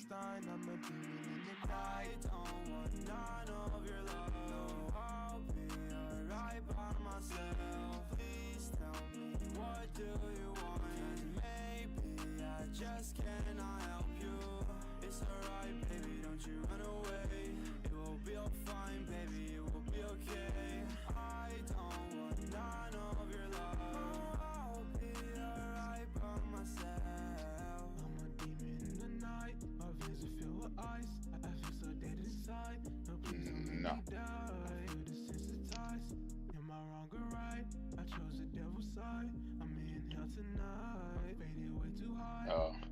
Frankenstein, I'm a demon in the night. Don't want none of your love. No, I'll be alright by myself. Please tell me, what do you want? 'Cause maybe I just cannot help you. It's alright, baby, don't you run away. It will be all fine, baby, it will be okay. I don't want none of your love. No, I'll be alright by myself. I'm a demon in the night. My veins are filled with ice. I feel so dead inside. No, please don't make me die. I feel desensitized. Am I wrong or right? I chose the devil's side. I'm in hell tonight. Faded way too high.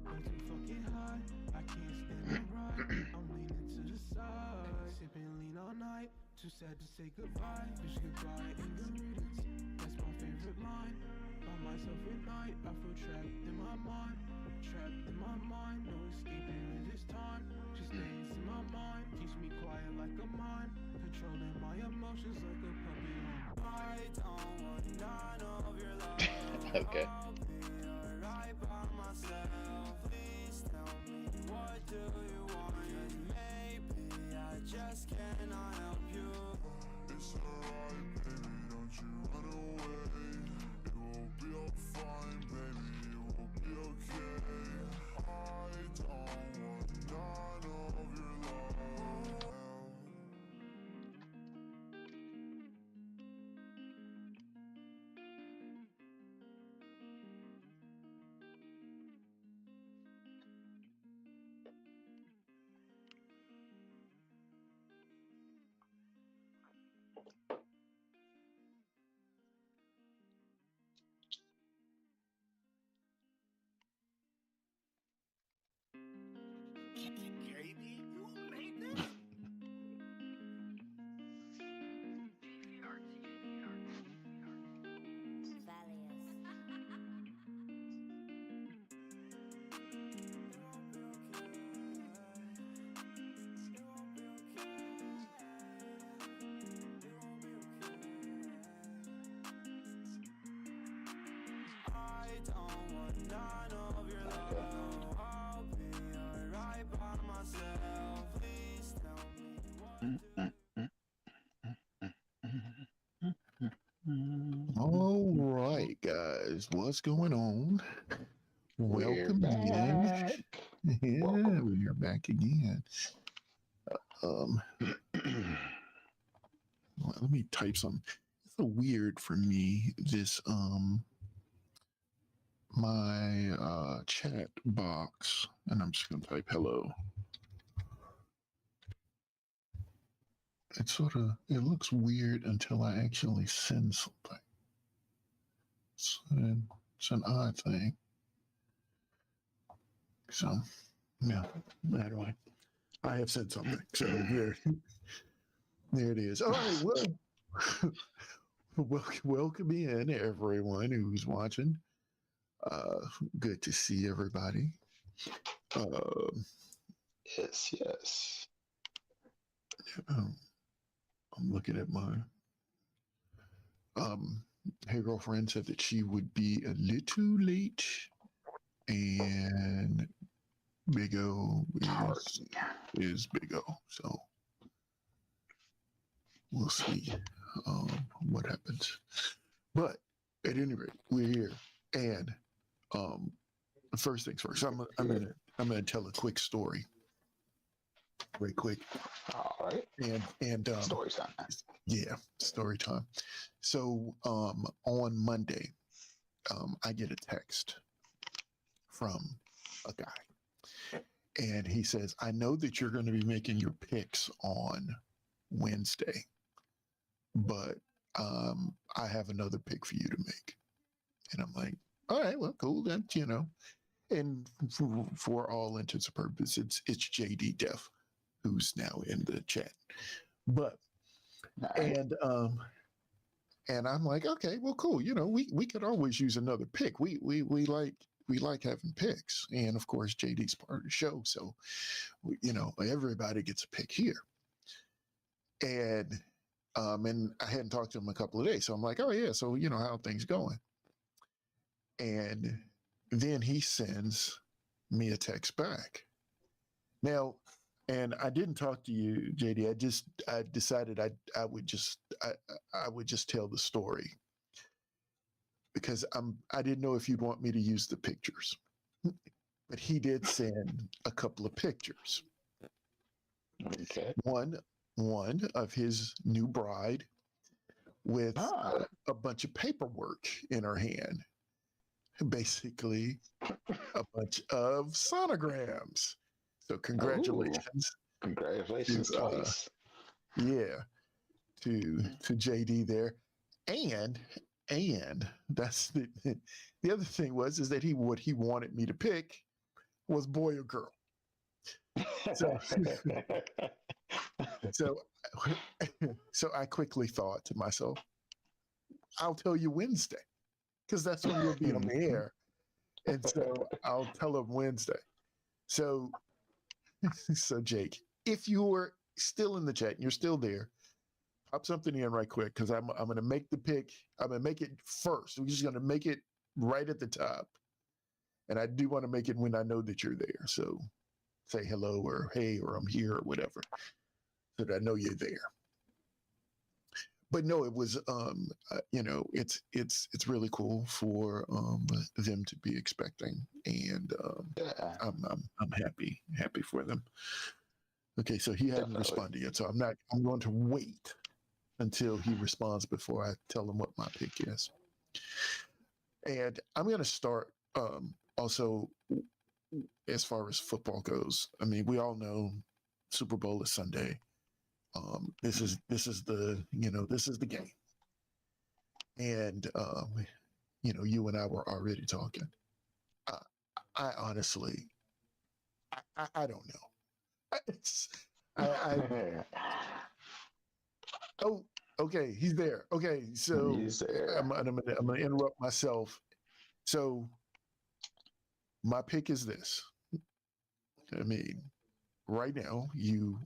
Way too fucking high. I can't stand the right. I'm leaning to the side. Sipping lean all night. Too sad to say goodbye. Wish goodbye and good riddance. That's my favorite line. By myself at night. I feel trapped in my mind. Trapped in my mind. No escaping in this time. She stays in my mind. Keeps me quiet like a mime. Controlling my emotions like a puppet. I don't want none of your love. Okay. I'll be alright by myself. Please tell me, what do you want? 'Cause maybe I just cannot help you. It's alright, baby, don't you run away. It will be all fine, baby, it will be okay. I don't want none of your love. Katie, you made this? I don't want none of your love. I'll be alright by myself. Please tell me what. All right, guys, what's going on? Welcome back. in. Yeah, Welcome. we're back again. Let me type something. It's so weird for me. This my chat box, and I'm just gonna type hello. It looks weird until I actually send something. It's an odd thing. So, yeah, anyway, I have said something. So there it is. All right, well, welcome in everyone who's watching. Good to see everybody. Yes. I'm looking at my hey girlfriend said that she would be a little late, and Big O is Big O. So we'll see what happens. But at any rate, we're here, and first things first. I'm gonna tell a quick story, very quick. All right. And Story time. Yeah, story time. So on Monday, I get a text from a guy, and he says, "I know that you're going to be making your picks on Wednesday, but I have another pick for you to make." And I'm like, "All right, well, cool then, you know." And for all intents and purposes, it's JD Def who's now in the chat. But Right. and I'm like, okay, well, cool. You know, we could always use another pick. We like having picks, and of course, JD's part of the show, so you know, everybody gets a pick here. And I hadn't talked to him a couple of days, so I'm like, oh yeah, so you know, how are things going? And then he sends me a text back, Now, and I didn't talk to you, JD. I decided I would just I would just tell the story because I didn't know if you'd want me to use the pictures, but he did send a couple of pictures. Okay. One of his new bride with Ah. a bunch of paperwork in her hand, basically a bunch of sonograms. So Ooh. congratulations Congratulations to twice. yeah to JD there, and that's the other thing is that what he wanted me to pick was boy or girl. So so so I quickly thought to myself, I'll tell you Wednesday because that's when you'll be on the air, and so I'll tell him Wednesday. So so Jake, if you were still in the chat and you're still there, pop something in right quick because I'm going to make the pick. I'm going to make it first. We're just going to make it right at the top, and I do want to make it when I know that you're there. So say hello or hey or I'm here or whatever, so that I know you're there. But no, it was it's really cool for them to be expecting, and Yeah, I'm happy for them. Okay, so he hadn't definitely. responded yet, so I'm going to wait until he responds before I tell him what my pick is. And I'm going to start also as far as football goes. I mean, we all know Super Bowl is Sunday. This is the this is the game, and you and I were already talking. I honestly, I don't know. It's, oh, okay, he's there. Okay, so He's there. I'm gonna interrupt myself. So my pick is this. I mean, right now you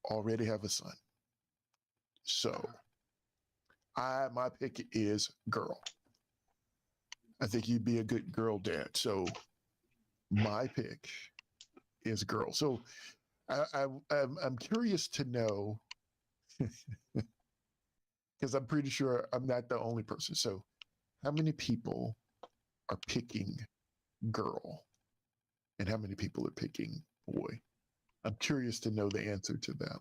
already have a son, so my pick is girl. I think you'd be a good girl dad. So my pick is girl. So I'm curious to know because I'm pretty sure I'm not the only person. So how many people are picking girl and how many people are picking boy? I'm curious to know the answer to that.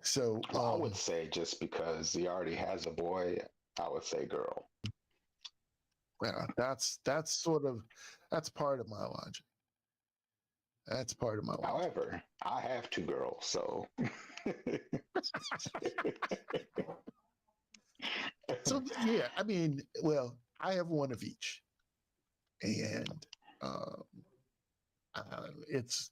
So I would say just because he already has a boy, I would say girl. yeah, that's part of my logic. That's part of my logic. However, I have two girls, so So yeah, I mean, well, I have one of each, and it's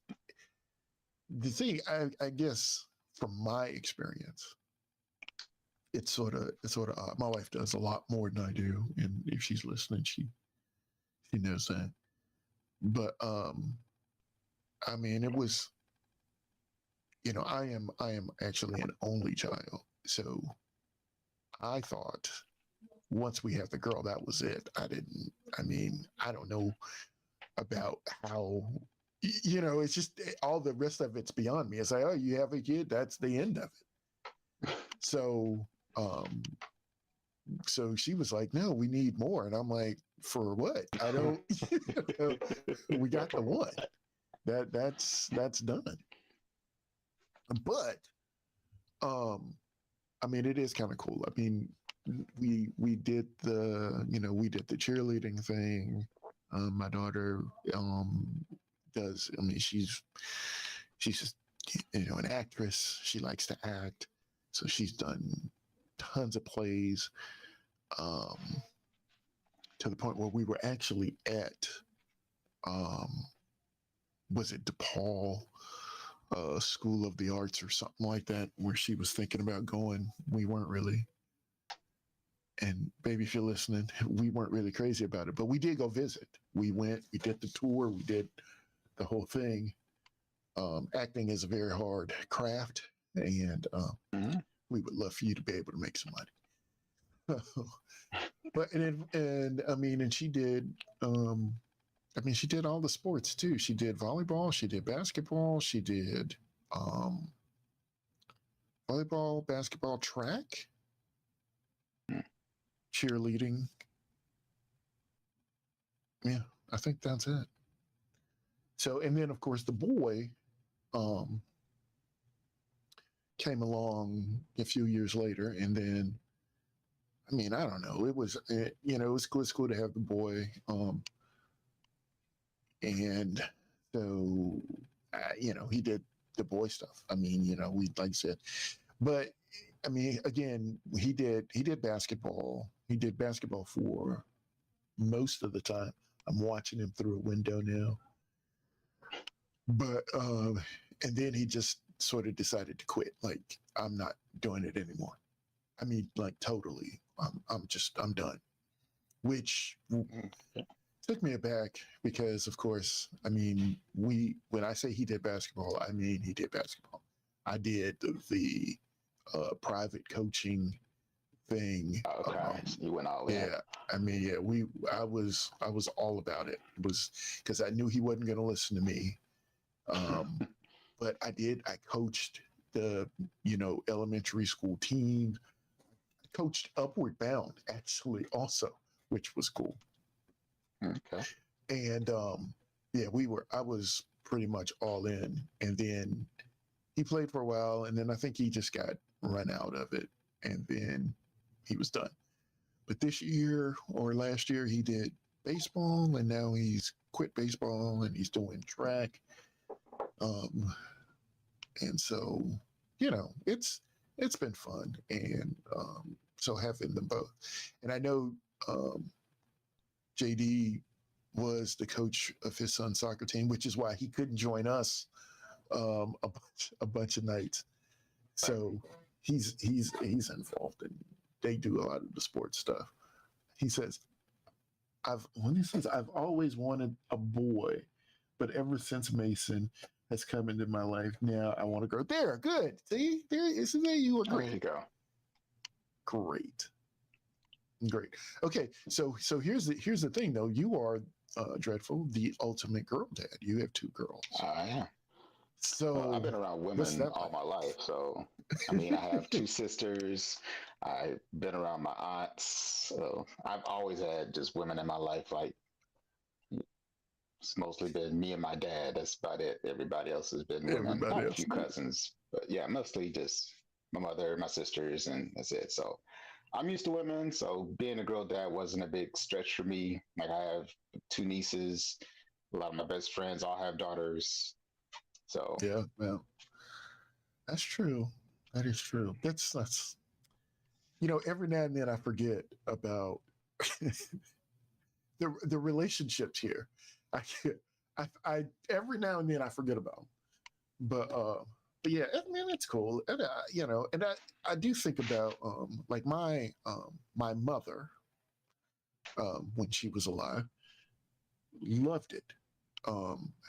the thing. I guess from my experience, it's sort of odd. My wife does a lot more than I do, and if she's listening, she knows that. But I mean, it was, I am actually an only child, so I thought once we have the girl, that was it. I mean, I don't know about how, it's just all the rest of it's beyond me. It's like, oh, you have a kid, that's the end of it. So, so she was like, no, we need more. And I'm like, for what? I don't, we got the one. That's done. But, I mean, it is kind of cool. I mean, we did the cheerleading thing. My daughter does. I mean, she's just an actress. She likes to act, so she's done tons of plays. To the point where we were actually at was it DePaul School of the Arts or something like that, where she was thinking about going. We weren't really. And baby, if you're listening, we weren't really crazy about it, but we did go visit. We went, we did the tour, we did the whole thing. Acting is a very hard craft, and we would love for you to be able to make some money. But and I mean, and she did I mean, she did all the sports too. She did volleyball, she did basketball, she did um, volleyball, basketball, track, Hmm. cheerleading. Yeah, I think that's it. So, and then of course the boy um, came along a few years later, and then I mean, I don't know. It was, you know, it was cool to have the boy, and so you know, he did the boy stuff. I mean, you know, we like I said, but I mean, again, he did basketball. He did basketball for most of the time. I'm watching him through a window now, but and then he just sort of decided to quit. Like, I'm not doing it anymore. I mean, like totally. I'm done. Which took me aback because, of course, I mean, when I say he did basketball, I mean he did basketball. I did the private coaching thing. Okay, so you went all in. Yeah, I mean, yeah, I was all about it. It was because I knew he wasn't going to listen to me. Um, but I coached the elementary school team. I coached Upward Bound actually also, which was cool. Okay. And yeah, I was pretty much all in. And then he played for a while, and then I think he just got run out of it, and then he was done. But this year or last year, he did baseball, and now he's quit baseball and he's doing track. Um, and so, it's been fun, and so having them both. And I know JD was the coach of his son's soccer team, which is why he couldn't join us a bunch of nights. So he's involved, and they do a lot of the sports stuff. He says, I've always wanted a boy, but ever since Mason has come into my life, now I want to grow. There, good. See, there you There agree. you go. Great. Okay, so here's the thing though. You are Dreadful, the ultimate girl dad. You have two girls. I am. So Well, I've been around what's women that all like? my life. So, I mean, I have two sisters. I've been around my aunts. So, I've always had just women in my life. Like, it's mostly been me and my dad. That's about it. Everybody else has been women. I Everybody have a else. few cousins, but yeah, mostly just my mother, my sisters, and that's it. So, I'm used to women. So, being a girl dad wasn't a big stretch for me. Like, I have two nieces. A lot of my best friends all have daughters. So, Yeah, well, that's true. That is true. That's every now and then I forget about the relationships here. I I every now and then I forget about them. But yeah, I mean it's cool. And and I do think about like my mother when she was alive loved it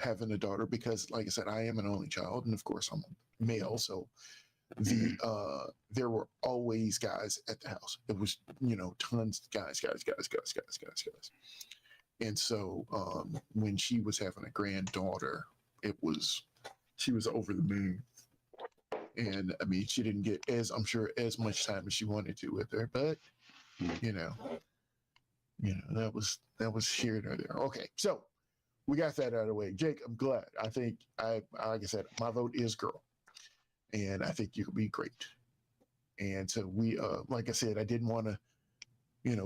having a daughter because like I said I am an only child and of course I'm male, so there were always guys at the house. It was tons of guys. And so when she was having a granddaughter, she was over the moon. And I mean, she didn't get I'm sure as much time as she wanted to with her, but you know, that was here nor there. Okay, so we got that out of the way. Jake, I'm glad. I think like I said, my vote is girl, and I think you could be great. And so like I said, I didn't want to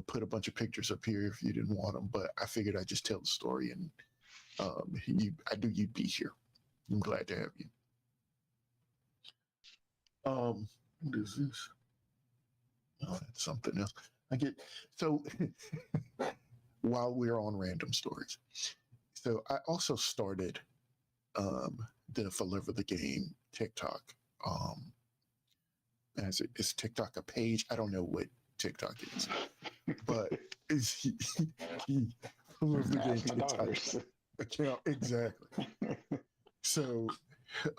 put a bunch of pictures up here if you didn't want them, but I figured I'd just tell the story, and I knew you'd be here. I'm glad to have you. What is this? Oh, that's something else. I get so while we're on random stories. So I also started the Forever the Game TikTok. Is TikTok a page? I don't know what TikTok is, but it's Forever the Game TikTok account exactly. So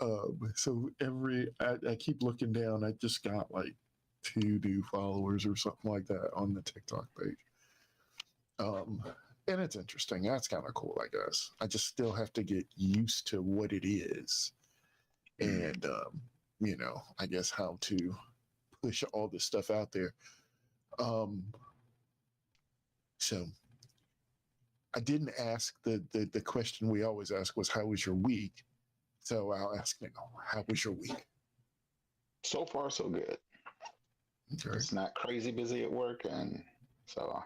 I keep looking down. I just got like 2 new followers or something like that on the TikTok page. And it's interesting. That's kind of cool, I guess. I just still have to get used to what it is, and I guess how to push all this stuff out there. Um, so I didn't ask the question we always ask was how was your week? So I'll ask now, how was your week? So far, so good. Okay. It's not crazy busy at work, and so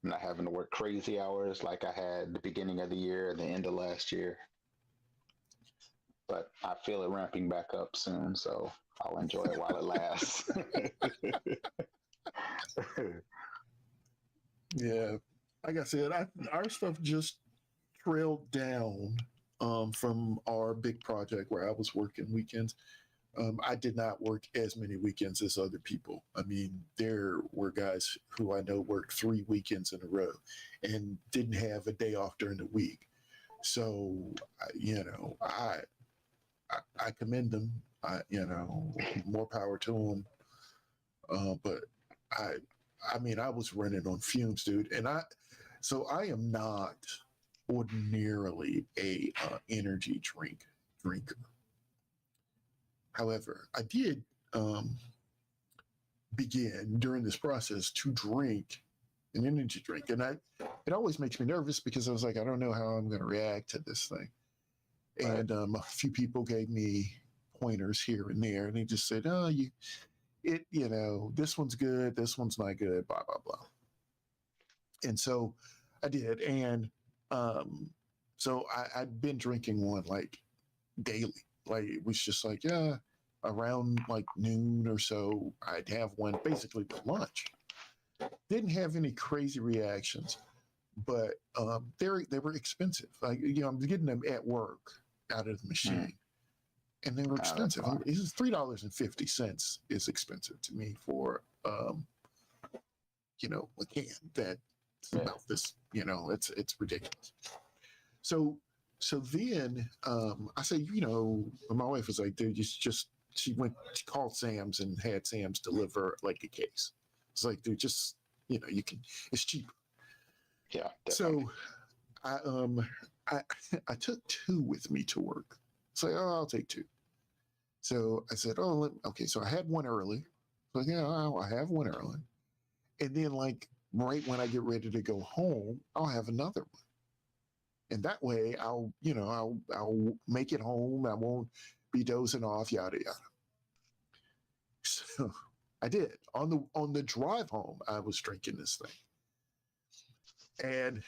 I'm not having to work crazy hours like I had the beginning of the year and the end of last year. But I feel it ramping back up soon, so I'll enjoy it while it lasts. Yeah. Like I said, our stuff just trailed down from our big project where I was working weekends. I did not work as many weekends as other people. I mean, there were guys who I know worked 3 weekends in a row and didn't have a day off during the week. So, I commend them. More power to them. But I mean, I was running on fumes, dude. So I am not ordinarily a energy drinker. However, I did begin during this process to drink an energy drink, and it always makes me nervous because I was like, I don't know how I'm going to react to this thing. Right. And a few people gave me pointers here and there, and they just said, "Oh, this one's good, this one's not good, blah blah blah." And so I did, and so I'd been drinking one like daily. Like it was just like, yeah, around like noon or so, I'd have one basically for lunch. Didn't have any crazy reactions, but they were expensive. Like I'm getting them at work out of the machine, and they were expensive. It's $3.50 is expensive to me for a can that's about this. It's ridiculous. So then I say, my wife was like, dude, she called Sam's and had Sam's deliver like a case. It's like, dude, just, you can, it's cheap. Yeah. Definitely. So I took 2 with me to work. It's like, oh, I'll take 2. So I said, oh, okay. So I had one early. So yeah, I have one early. And then like right when I get ready to go home, I'll have another one. And that way I'll make it home. I won't be dozing off, yada yada. So I did. On the drive home, I was drinking this thing. And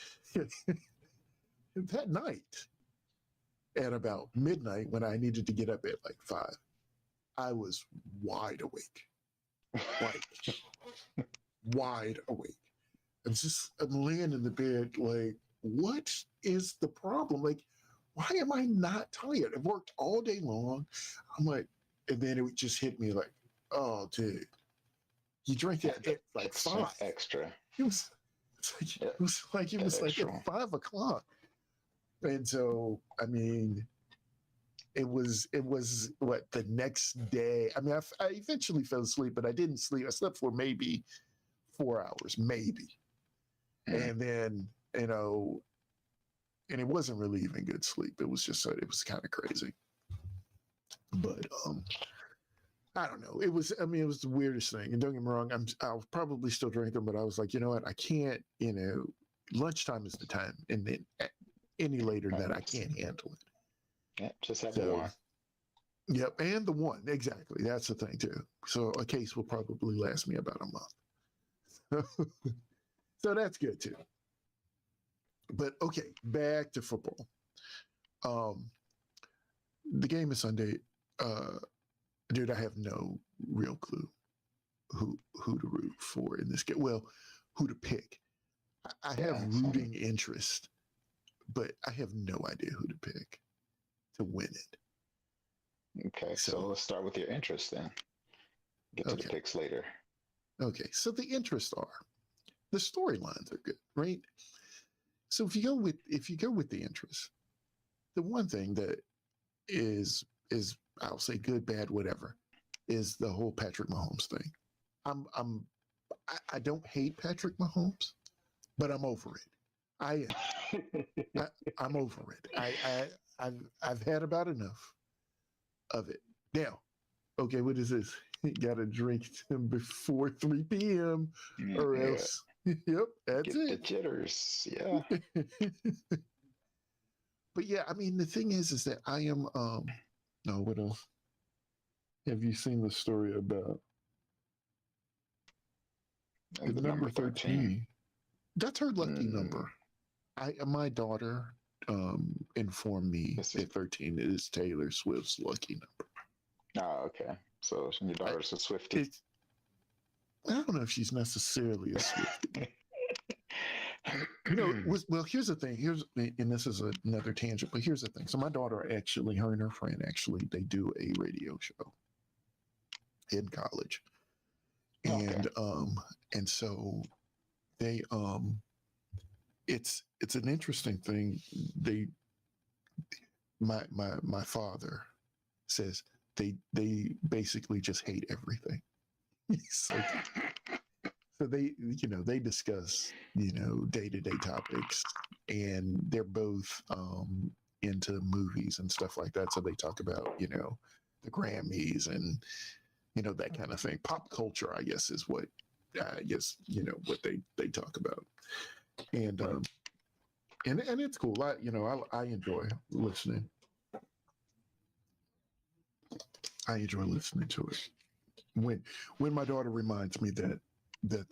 that night, at about midnight, when I needed to get up at like 5, I was wide awake. Like wide awake. I'm laying in the bed like, what is the problem? Like, why am I not tired? I've worked all day long. I'm like, and then it would just hit me like, oh, dude, you drink that at like 5. Extra. It was like at 5 o'clock. And so, I mean, it was what the next day. I mean, I eventually fell asleep, but I didn't sleep. I slept for maybe 4 hours, maybe. And then, and it wasn't really even good sleep. It was just, it was kind of crazy. But I don't know. It was the weirdest thing. And don't get me wrong, I'll probably still drink them, but I was like, you know what? I can't, lunchtime is the time. And then any later that I can't handle it. Yeah, just have one. Yep, and the one, exactly. That's the thing too. So a case will probably last me about a month. So that's good too. But okay, back to football. The game is Sunday. Dude, I have no real clue who to root for in this game. Well, who to pick. I have rooting interest, but I have no idea who to pick to win it. Okay, so let's start with your interest then. Get to the picks later. Okay, so the interests are, the storylines are good, right? So if you go with the interest, the one thing that is I'll say good, bad, whatever, is the whole Patrick Mahomes thing. I don't hate Patrick Mahomes, but I'm over it. I, I I'm over it. I've had about enough of it. Now, okay, what is this? You gotta drink them before 3 p.m. or Yeah, else. Yep, that's get the it. jitters. Yeah. But yeah, I mean, the thing is that I am. No, what else? Have you seen the story about the And the number number 13. 13? That's her lucky Mm, number. My daughter informed me this is, that 13 is Taylor Swift's lucky number. oh, okay. So your I, daughter's a Swiftie. it's I don't know if she's necessarily a Swiftie. Well, here's the thing. And this is another tangent, but here's the thing. So my daughter actually, her and her friend actually, they do a radio show in college, Okay. and so they it's an interesting thing. They my father says they basically just hate everything. He's like, so they discuss day-to-day topics, and they're both into movies and stuff like that, so they talk about the Grammys and that kind of thing. Pop culture, I guess, is what what they talk about. And it's cool. I enjoy listening. I enjoy listening to it when my daughter reminds me that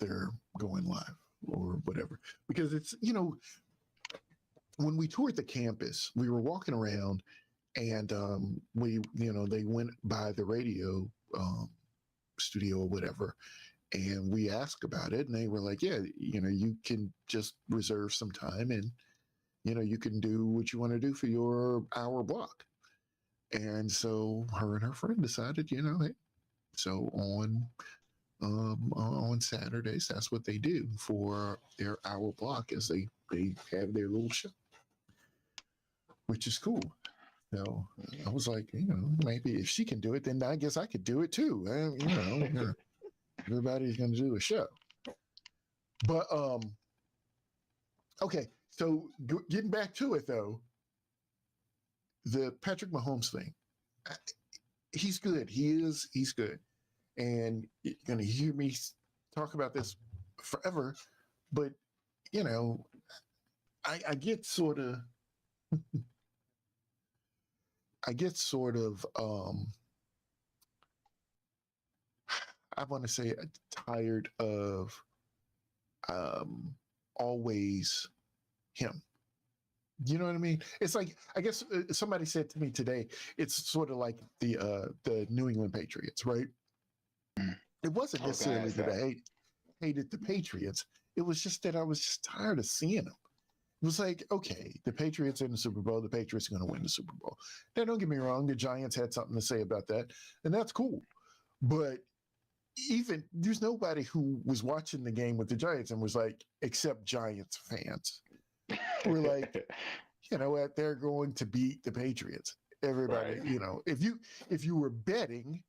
they're going live or whatever, because it's when we toured the campus, we were walking around, and they went by the radio studio or whatever, and we asked about it, and they were like, yeah, you can just reserve some time, and you can do what you want to do for your hour block. And so her and her friend decided, hey, so on Saturdays, that's what they do for their hour block, is they have their little show, which is cool. So I was like, maybe if she can do it, then I guess I could do it too. Everybody's going to do a show. But okay, so getting back to it though, the Patrick Mahomes thing, he's good. He's good. And you're going to hear me talk about this forever, but I get sort of I want to say tired of always him. You know what I mean? It's like, I guess somebody said to me today, it's sort of like the New England Patriots, right? It wasn't I was gonna necessarily ask that that. I hated the Patriots. It was just that I was just tired of seeing them. It was like, okay, the Patriots in the Super Bowl. The Patriots are going to win the Super Bowl. Now, don't get me wrong. The Giants had something to say about that, and that's cool. But even there's nobody who was watching the game with the Giants and was like, except Giants fans, were like, you know what, they're going to beat the Patriots. Everybody, Right. If you were betting,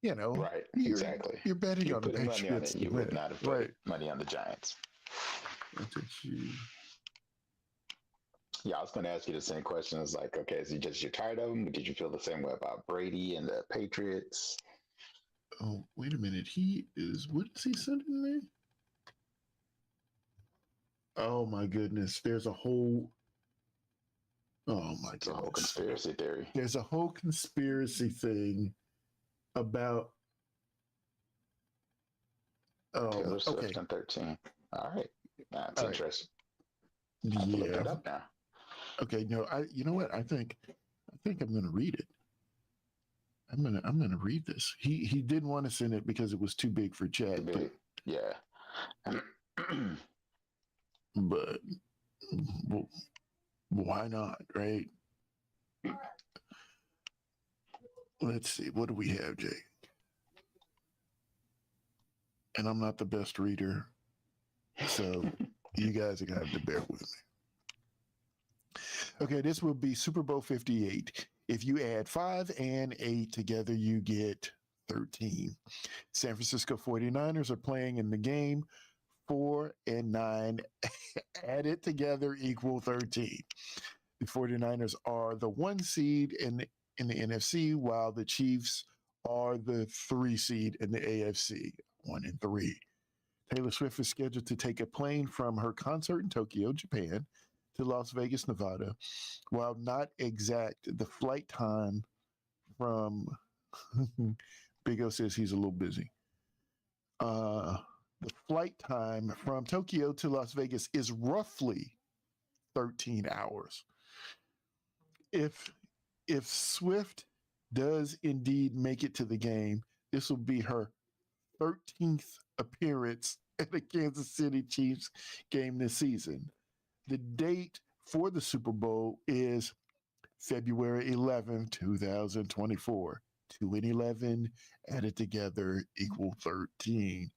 Right. Exactly. you're betting You on the put money on Patriots it. to You would win, not have right? put money on the Giants. That's what you. Yeah, I was going to ask you the same question. It's like, okay, is it just you're tired of them? Did you feel the same way about Brady and the Patriots? Oh, wait a minute. What is he sending me? Oh my goodness. Oh my It's a whole goodness. conspiracy theory. There's a whole conspiracy thing about. Taylor Swift Okay. and 13. All right. That's All right. interesting. I have to look Yeah. that up now. Okay. No, you know what? I think I'm gonna read it. I'm gonna read this. He didn't want to send it because it was too big for chat, Big. Yeah. but well, why not, right? Let's see. What do we have, Jay? And I'm not the best reader, so you guys are gonna have to bear with me. Okay, this will be Super Bowl 58. If you add 5 and 8 together, you get 13. San Francisco 49ers are playing in the game 4 and 9 added together equal 13. The 49ers are the 1 seed in the NFC, while the Chiefs are the 3 seed in the AFC, 1 and 3. Taylor Swift is scheduled to take a plane from her concert in Tokyo, Japan, to Las Vegas, Nevada. While not exact, the flight time from Big O says he's a little busy. The flight time from Tokyo to Las Vegas is roughly 13 hours. If Swift does indeed make it to the game, this will be her 13th appearance at the Kansas City Chiefs game this season. The date for the Super Bowl is February 11, 2024. 2 and 11 added together equal 13.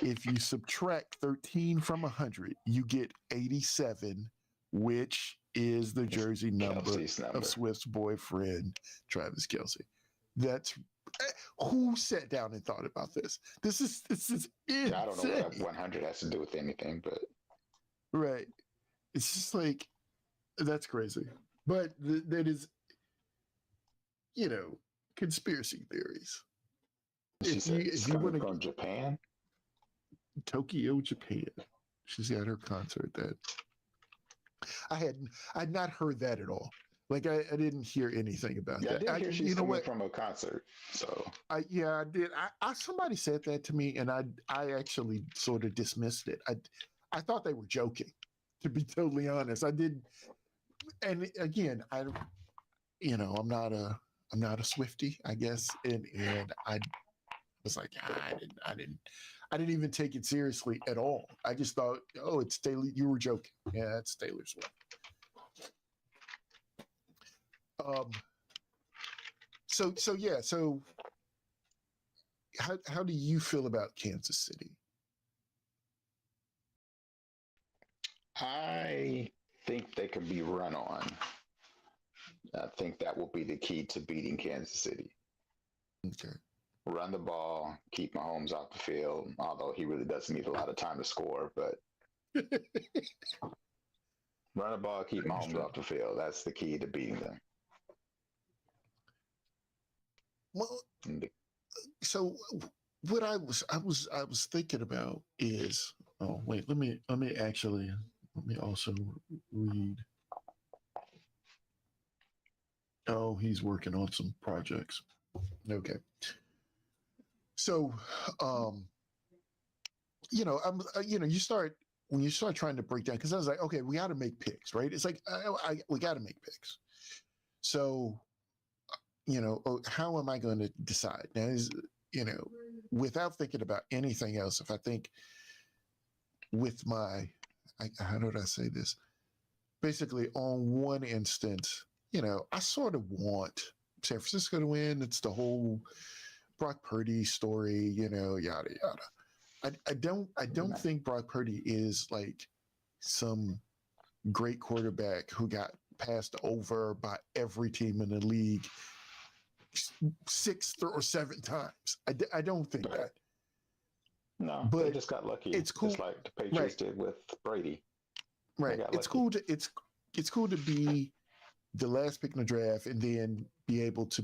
If you subtract 13 from 100, you get 87, which is the jersey number of Swift's boyfriend, Travis Kelce. That's who sat down and thought about this. This is insane. Yeah, I don't know what 100 has to do with anything, but right. It's just like, that's crazy. But that is, conspiracy theories. She said it's coming from Japan? Tokyo, Japan. She's at her concert. That I'd not heard that at all. Like I didn't hear anything about that. I did hear she's coming from a concert. So I did. Somebody said that to me, and I actually sort of dismissed it. I thought they were joking, to be totally honest. I did, and again, I'm not a Swiftie, I guess, and I was like, I didn't even take it seriously at all. I just thought, oh, it's Taylor. You were joking. Yeah, it's Taylor Swift. So how do you feel about Kansas City? I think they can be run on. I think that will be the key to beating Kansas City. Okay. Run the ball, keep Mahomes off the field, although he really doesn't need a lot of time to score, but run the ball, keep Mahomes off the field. That's the key to beating them. Well, so what I was thinking about is, oh wait, let me also read. Oh, he's working on some projects. Okay. So, you start trying to break down, because I was like, okay, we got to make picks, right? It's like we got to make picks. So, how am I going to decide now? Without thinking about anything else, if I think with how did I say this? Basically, on one instance, I sort of want San Francisco to win. It's the whole Brock Purdy story, yada yada. I don't think Brock Purdy is like some great quarterback who got passed over by every team in the league 6 or 7 times. I don't think that. No, but they just got lucky. It's cool, just like the Patriots did with Brady. Right. It's cool to be the last pick in the draft and then be able to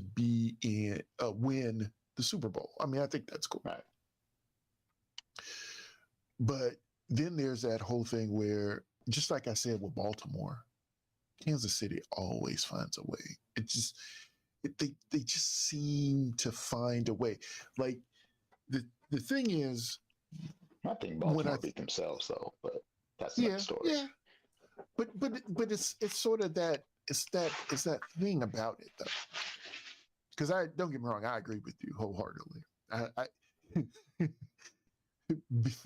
win the Super Bowl. I mean, I think that's cool. Right. But then there's that whole thing where, just like I said with Baltimore, Kansas City always finds a way. They just seem to find a way. Like the thing is, I think Baltimore beat themselves though, but that's another story. Yeah. But it's sort of that it's that thing about it though. Because don't get me wrong, I agree with you wholeheartedly.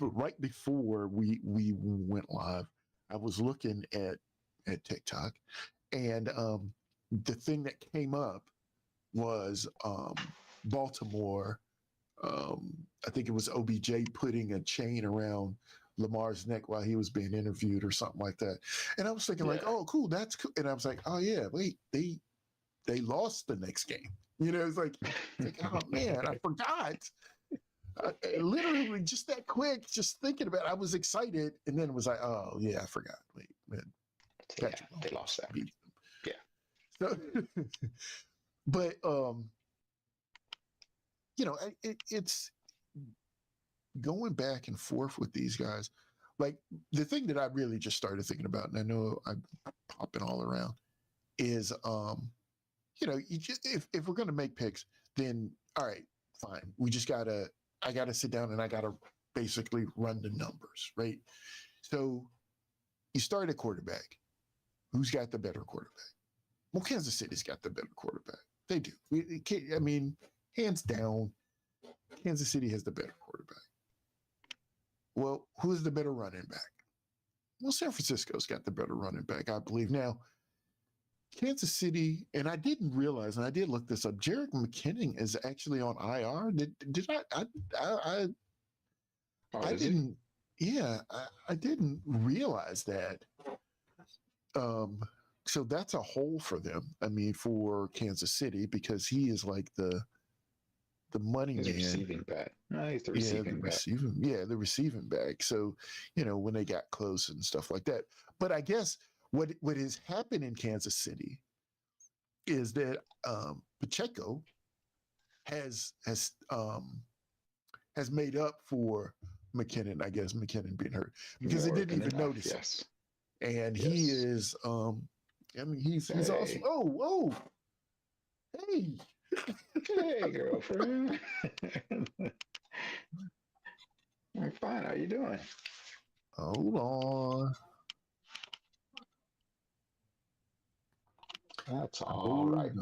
Right before we went live, I was looking at TikTok, and the thing that came up was Baltimore. I think it was OBJ putting a chain around Lamar's neck while he was being interviewed or something like that. And I was thinking like, oh, cool, that's cool. And I was like, oh yeah, wait, they lost the next game. It's like, oh man, I forgot. Literally just that quick, just thinking about it, I was excited, and then it was like, oh yeah, I forgot. Wait, man, Yeah, Patrick they Mahomes lost that. beat Yeah. them. So, but it's going back and forth with these guys. Like the thing that I really just started thinking about, and I know I'm popping all around, is you just if we're gonna make picks, then all right, fine. I gotta sit down and I gotta basically run the numbers, right? So you start at quarterback. Who's got the better quarterback? Well, Kansas City's got the better quarterback. They do. I mean, hands down, Kansas City has the better quarterback. Well, who's the better running back? Well, San Francisco's got the better running back, I believe. Now, Kansas City, and I didn't realize, and I did look this up. Jerick McKinnon is actually on IR. Did I didn't. Yeah, I didn't realize that. So that's a hole for them. I mean, for Kansas City, because he is like the money He's man. receiving back. No, he's the receiving back. The receiving back. So, when they got close and stuff like that. But I guess what has happened in Kansas City is that Pacheco has made up for McKinnon. I guess McKinnon being hurt because they didn't even notice yes. it. And he is. He's awesome. Oh, hey. Hey, girlfriend. I'm fine. How you doing? Hold on. That's all right.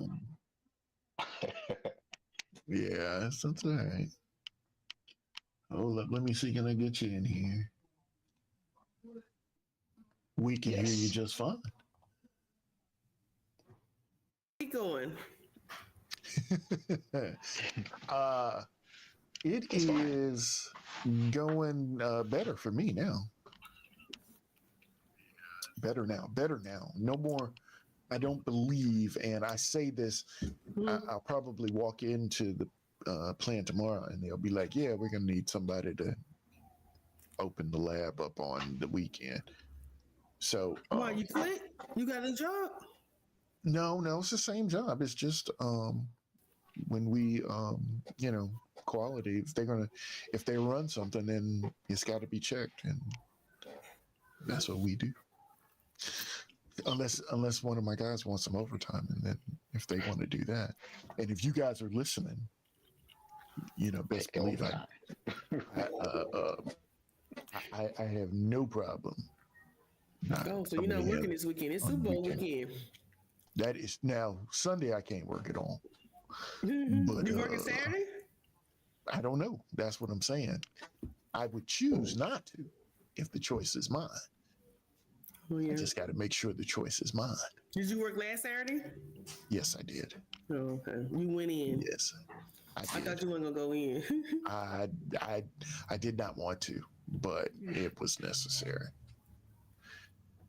Yeah, that's all right. Hold up. Let me see. Can I get you in here? We can hear you just fine. Keep going. It is going better for me now. Better now. No more. I don't believe, and I say this, I'll probably walk into the plant tomorrow and they'll be like, yeah, we're going to need somebody to open the lab up on the weekend. So. Why, you quit? You got a job? No, it's the same job. It's just when we, quality, if they run something, then it's got to be checked. And that's what we do. Unless one of my guys wants some overtime, and then if they want to do that, and if you guys are listening, best believe I have no problem. So you're not working this weekend? It's Super Bowl weekend. That is now Sunday. I can't work at all. But you working Saturday? I don't know. That's what I'm saying. I would choose not to if the choice is mine. Oh, yeah. I just got to make sure the choice is mine. Did you work last Saturday? Yes, I did. Oh, okay. You went in. Yes, I thought you weren't gonna go in. I did not want to, but it was necessary.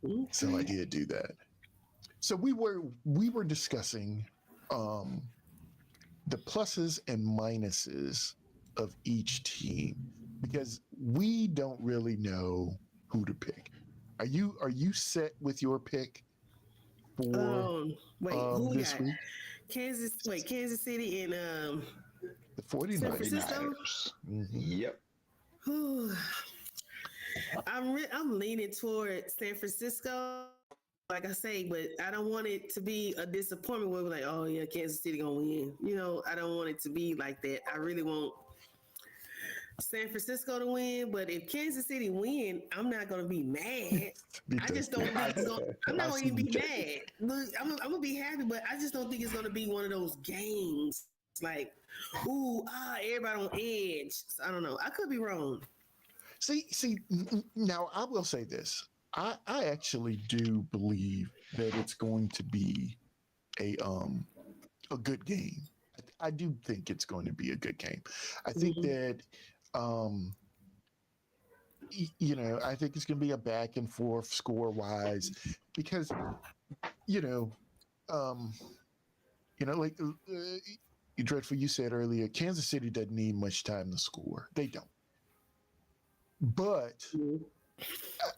Okay. So I did do that. So we were discussing the pluses and minuses of each team because we don't really know who to pick. Are you set with your pick for this week? Kansas City and the 49ers. San Francisco? Mm-hmm. Yep. I'm leaning toward San Francisco, like I say, but I don't want it to be a disappointment where we're like, oh yeah, Kansas City gonna win. I don't want it to be like that. I really want San Francisco to win, but if Kansas City win, I'm not gonna be mad. I just don't think I'm not gonna even be mad. Look, I'm gonna be happy, but I just don't think it's gonna be one of those games like, everybody on edge. I don't know. I could be wrong. See, now I will say this. I actually do believe that it's going to be a good game. I do think it's going to be a good game. I think that I think it's going to be a back and forth score wise because Dreadful, you said earlier, Kansas City doesn't need much time to score. They don't. But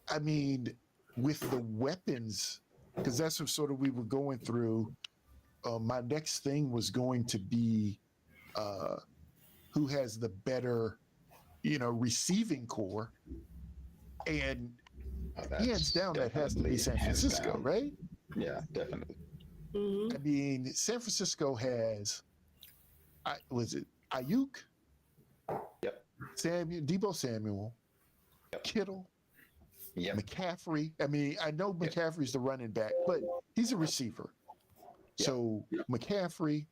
I mean, with the weapons, because that's what sort of we were going through. My next thing was going to be who has the better, receiving core, and hands down, that has to be San Francisco, right? Yeah, definitely. Mm-hmm. I mean, San Francisco has, was it Ayuk? Yep. Debo Samuel, Yep. Kittle, Yep. McCaffrey. I mean, I know McCaffrey's the running back, but he's a receiver. Yep. So McCaffrey,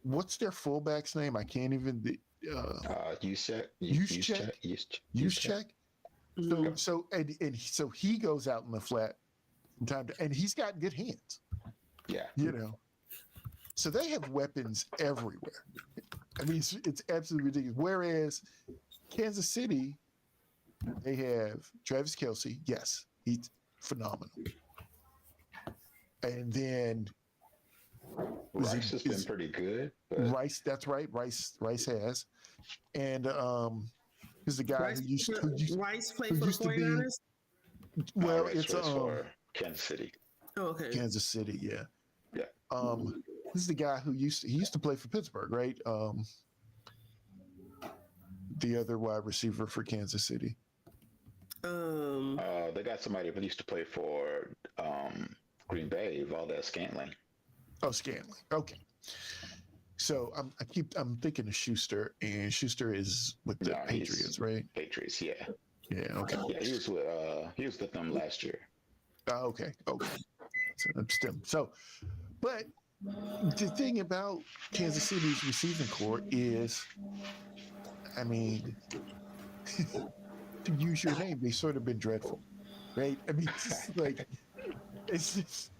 what's their fullback's name? I can't even. Juszczyk. So he goes out in the flat from time to, and he's got good hands. Yeah. So they have weapons everywhere. I mean, it's absolutely ridiculous. Whereas Kansas City, they have Travis Kelce. Yes, he's phenomenal. And then Rice has been pretty good. But... Rice, that's right. Rice has. And who's the guy Rice played for the 49ers? Well, Rice it's for Kansas City. Oh, okay. Kansas City, yeah. Yeah. Who's the guy who used to play for Pittsburgh, right? The other wide receiver for Kansas City. They got somebody who used to play for Green Bay, Valdez-Scantling. Oh, Scantling. Okay. So I'm thinking of Schuster, and Schuster is with the Patriots, right? Patriots, yeah. Yeah. Okay. Yeah, he was with them last year. Okay. So, but the thing about Kansas City's receiving core is, I mean, to use your name, they've sort of been dreadful, right? I mean, it's just.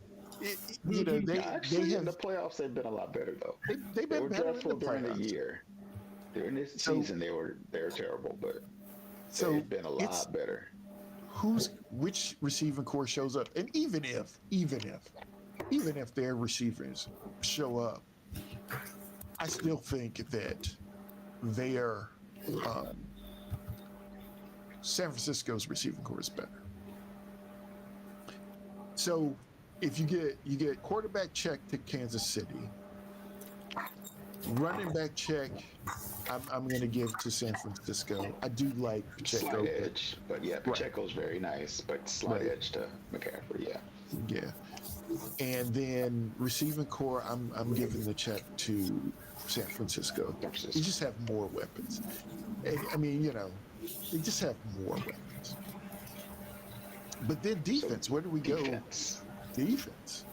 They have in the playoffs. They've been a lot better though. They've been better dreadful during the year. During this season, they were terrible, but they've been a lot better. Which receiving core shows up, and even if their receivers show up, I still think that their San Francisco's receiving core is better. So. If you get quarterback check to Kansas City, running back check, I'm going to give to San Francisco. I do like Pacheco. Slight edge, but yeah, Pacheco's very nice, but slight edge to McCaffrey, yeah. Yeah. And then receiving core, I'm giving the check to San Francisco. They just have more weapons. I mean, they just have more weapons. But then defense, where do we go? Defense.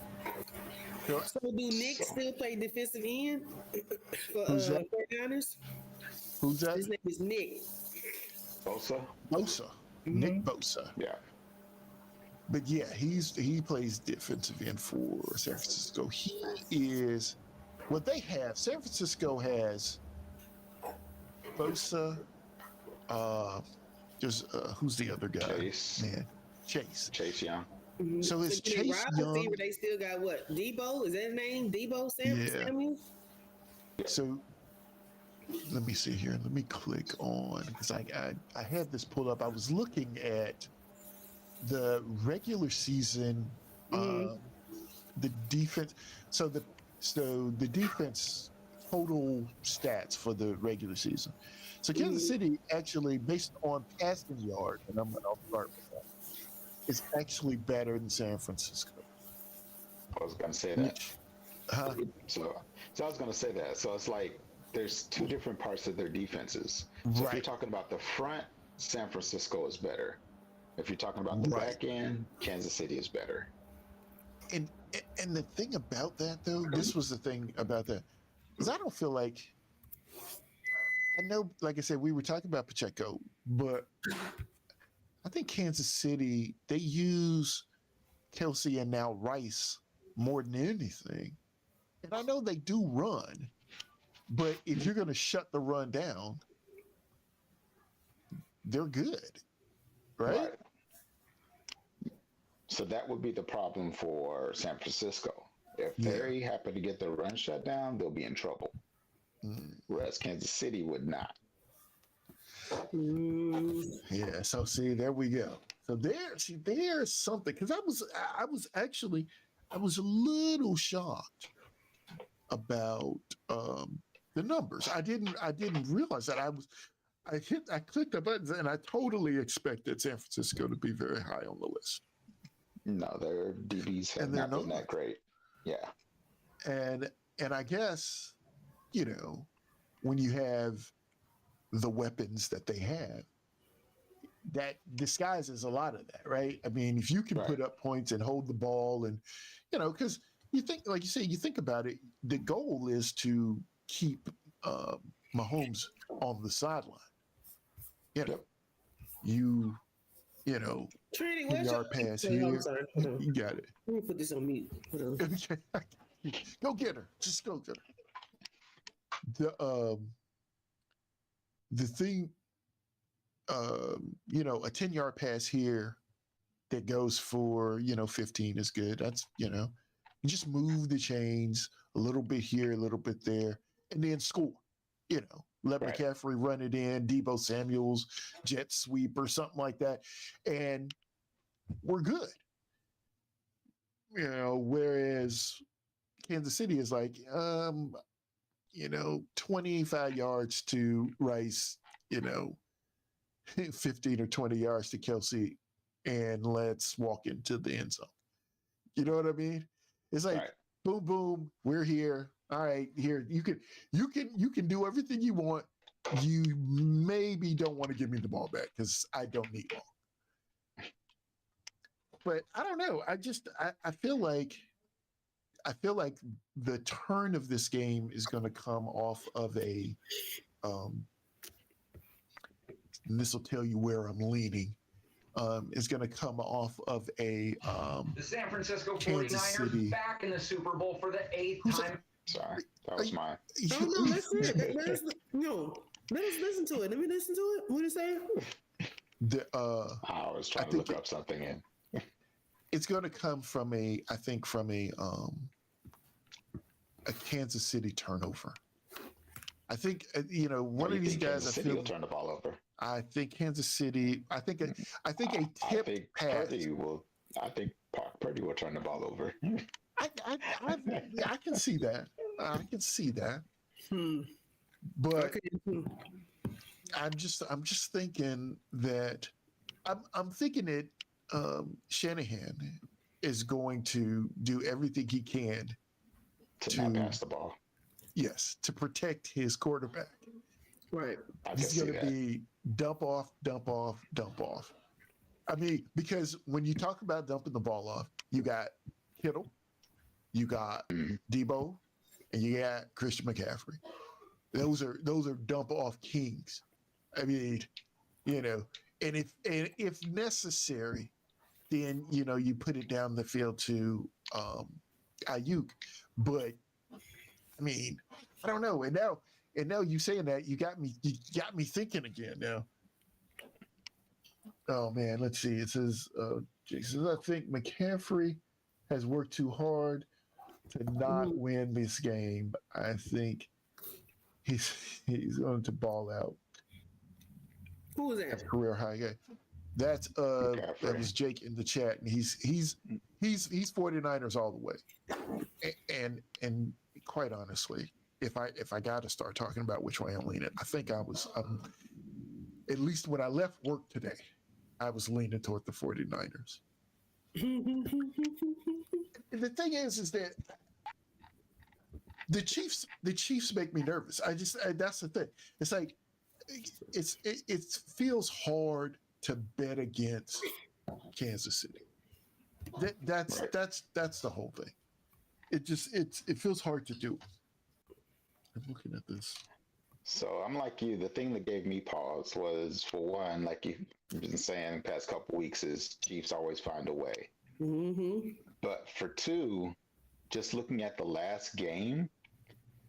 So do Nick still play defensive end for 49ers? Who's that? His name is Nick. Bosa. Mm-hmm. Nick Bosa. Yeah. But yeah, he plays defensive end for San Francisco. He is what they have. San Francisco has Bosa. There's who's the other guy? Chase Young. Mm-hmm. So it's Chase Young. They still got what? Debo? Is that his name? Debo Samuel? So let me see here. Let me click on, because I had this pulled up. I was looking at the regular season, the defense. So the defense total stats for the regular season. So Kansas City actually, based on passing yard, and I'll start with that, is actually better than San Francisco. I was going to say that. So I was going to say that. So it's like there's two different parts of their defenses. So if you're talking about the front, San Francisco is better. If you're talking about the back end, Kansas City is better. And the thing about that, though, this was the thing about that, is I don't feel like, I know, like I said, we were talking about Pacheco, but I think Kansas City, they use Kelce and now Rice more than anything. And I know they do run, but if you're going to shut the run down, they're good, right? So that would be the problem for San Francisco. If Yeah. they happen to get the run shut down, they'll be in trouble. Mm. Whereas Kansas City would not. Yeah. So see, there we go. So there's something because I was actually I was a little shocked about the numbers. I didn't realize that I clicked the buttons and I totally expected San Francisco to be very high on the list. No, their DBs have And they're not been not. that great. Yeah. And I guess, when you have the weapons that they have, that disguises a lot of that, right? I mean, if you can Right. put up points and hold the ball and, because you think, like you say, you think about it, the goal is to keep Mahomes on the sideline. You know, Yep. you know, Trinity, 10 where's your? yard pass Wait, I'm here. sorry. Hold on. You got it. Let me put this on mute. Hold on. Go get her. Just go get her. The thing, a 10-yard pass here that goes for 15 is good. That's you just move the chains a little bit here, a little bit there, and then score. Let Right. McCaffrey run it in, Debo Samuel's jet sweep or something like that, and we're good. Whereas Kansas City is like, 25 yards to Rice, 15 or 20 yards to Kelsey, and let's walk into the end zone. You know what I mean? It's like, Right. boom, boom, we're here. All right, here you can do everything you want. You maybe don't want to give me the ball back because I don't need ball. But I don't know. I feel like the turn of this game is going to come off of a and this will tell you where I'm leaning. Is going to come off of a The San Francisco Kansas 49ers City. back in the Super Bowl for the 8th Who's time. Sorry, that was mine. Oh no, that's it. Let us listen to it. Let me listen to it. What is it saying? I was trying to look up something in. It's going to come from a Kansas City turnover. I think one of these guys. Kansas City will turn the ball over. I think Kansas City. I think a tip pass. I think Purdy will turn the ball over. I can see that. I can see that. But Okay. I'm just thinking that I'm thinking that Shanahan is going to do everything he can to not pass the ball. Yes, to protect his quarterback. Right. He's going to be dump off. I mean, because when you talk about dumping the ball off, you got Kittle, you got Debo, and you got Christian McCaffrey. Those are dump off kings. I mean, and if necessary, then you put it down the field to Ayuk. But I mean, I don't know. And now you saying that you got me thinking again now. Oh man, let's see. It says Jason, I think McCaffrey has worked too hard to not win this game. I think he's going to ball out. Who was that? That's career high guy. That was Jake in the chat, and he's 49ers all the way. And quite honestly, if I got to start talking about which way I'm leaning, I think at least when I left work today, I was leaning toward the 49ers. And the thing is that the Chiefs make me nervous. That's the thing. It's like it feels hard to bet against Kansas City. That's the whole thing. It feels hard to do. I'm looking at this. So I'm like you. The thing that gave me pause was, for one, like you've been saying the past couple weeks, is Chiefs always find a way. Mm-hmm. But for two, just looking at the last game,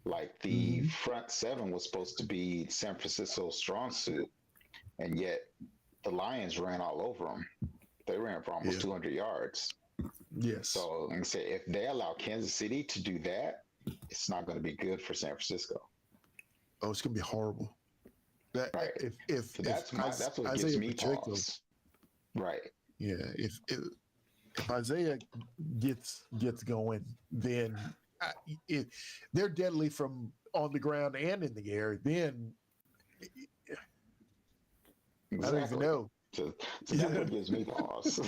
like the front seven was supposed to be San Francisco's strong suit, and yet the Lions ran all over them. They ran for almost 200 yards. Yes. So, like I said, if they allow Kansas City to do that, it's not going to be good for San Francisco. Oh, it's gonna be horrible. That Right. if So that's what gives Isaiah me Pacheco, pause. Right. yeah, if Isaiah gets going, then if they're deadly from on the ground and in the air, then I don't even Exactly. know. So that's what gives me pause.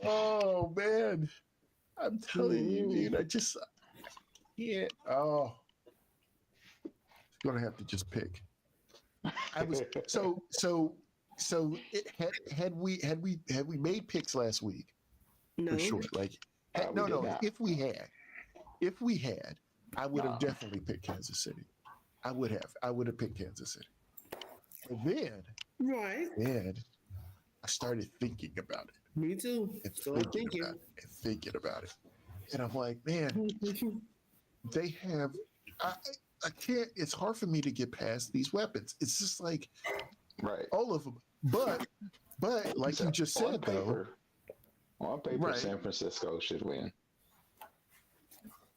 Oh man, I'm telling you, dude. I just can't. Oh, gonna have to just pick. I was so had we made picks last week No. for sure. Like We did not. if we had, I would have No. definitely picked Kansas City. I would have picked Kansas City. But Right. then I started thinking about it Me too. and So I'm thinking. thinking about it. And I'm like, man, they have I can't it's hard for me to get past these weapons. It's just like Right. all of them. But like So you just on said paper, Right. San Francisco should win.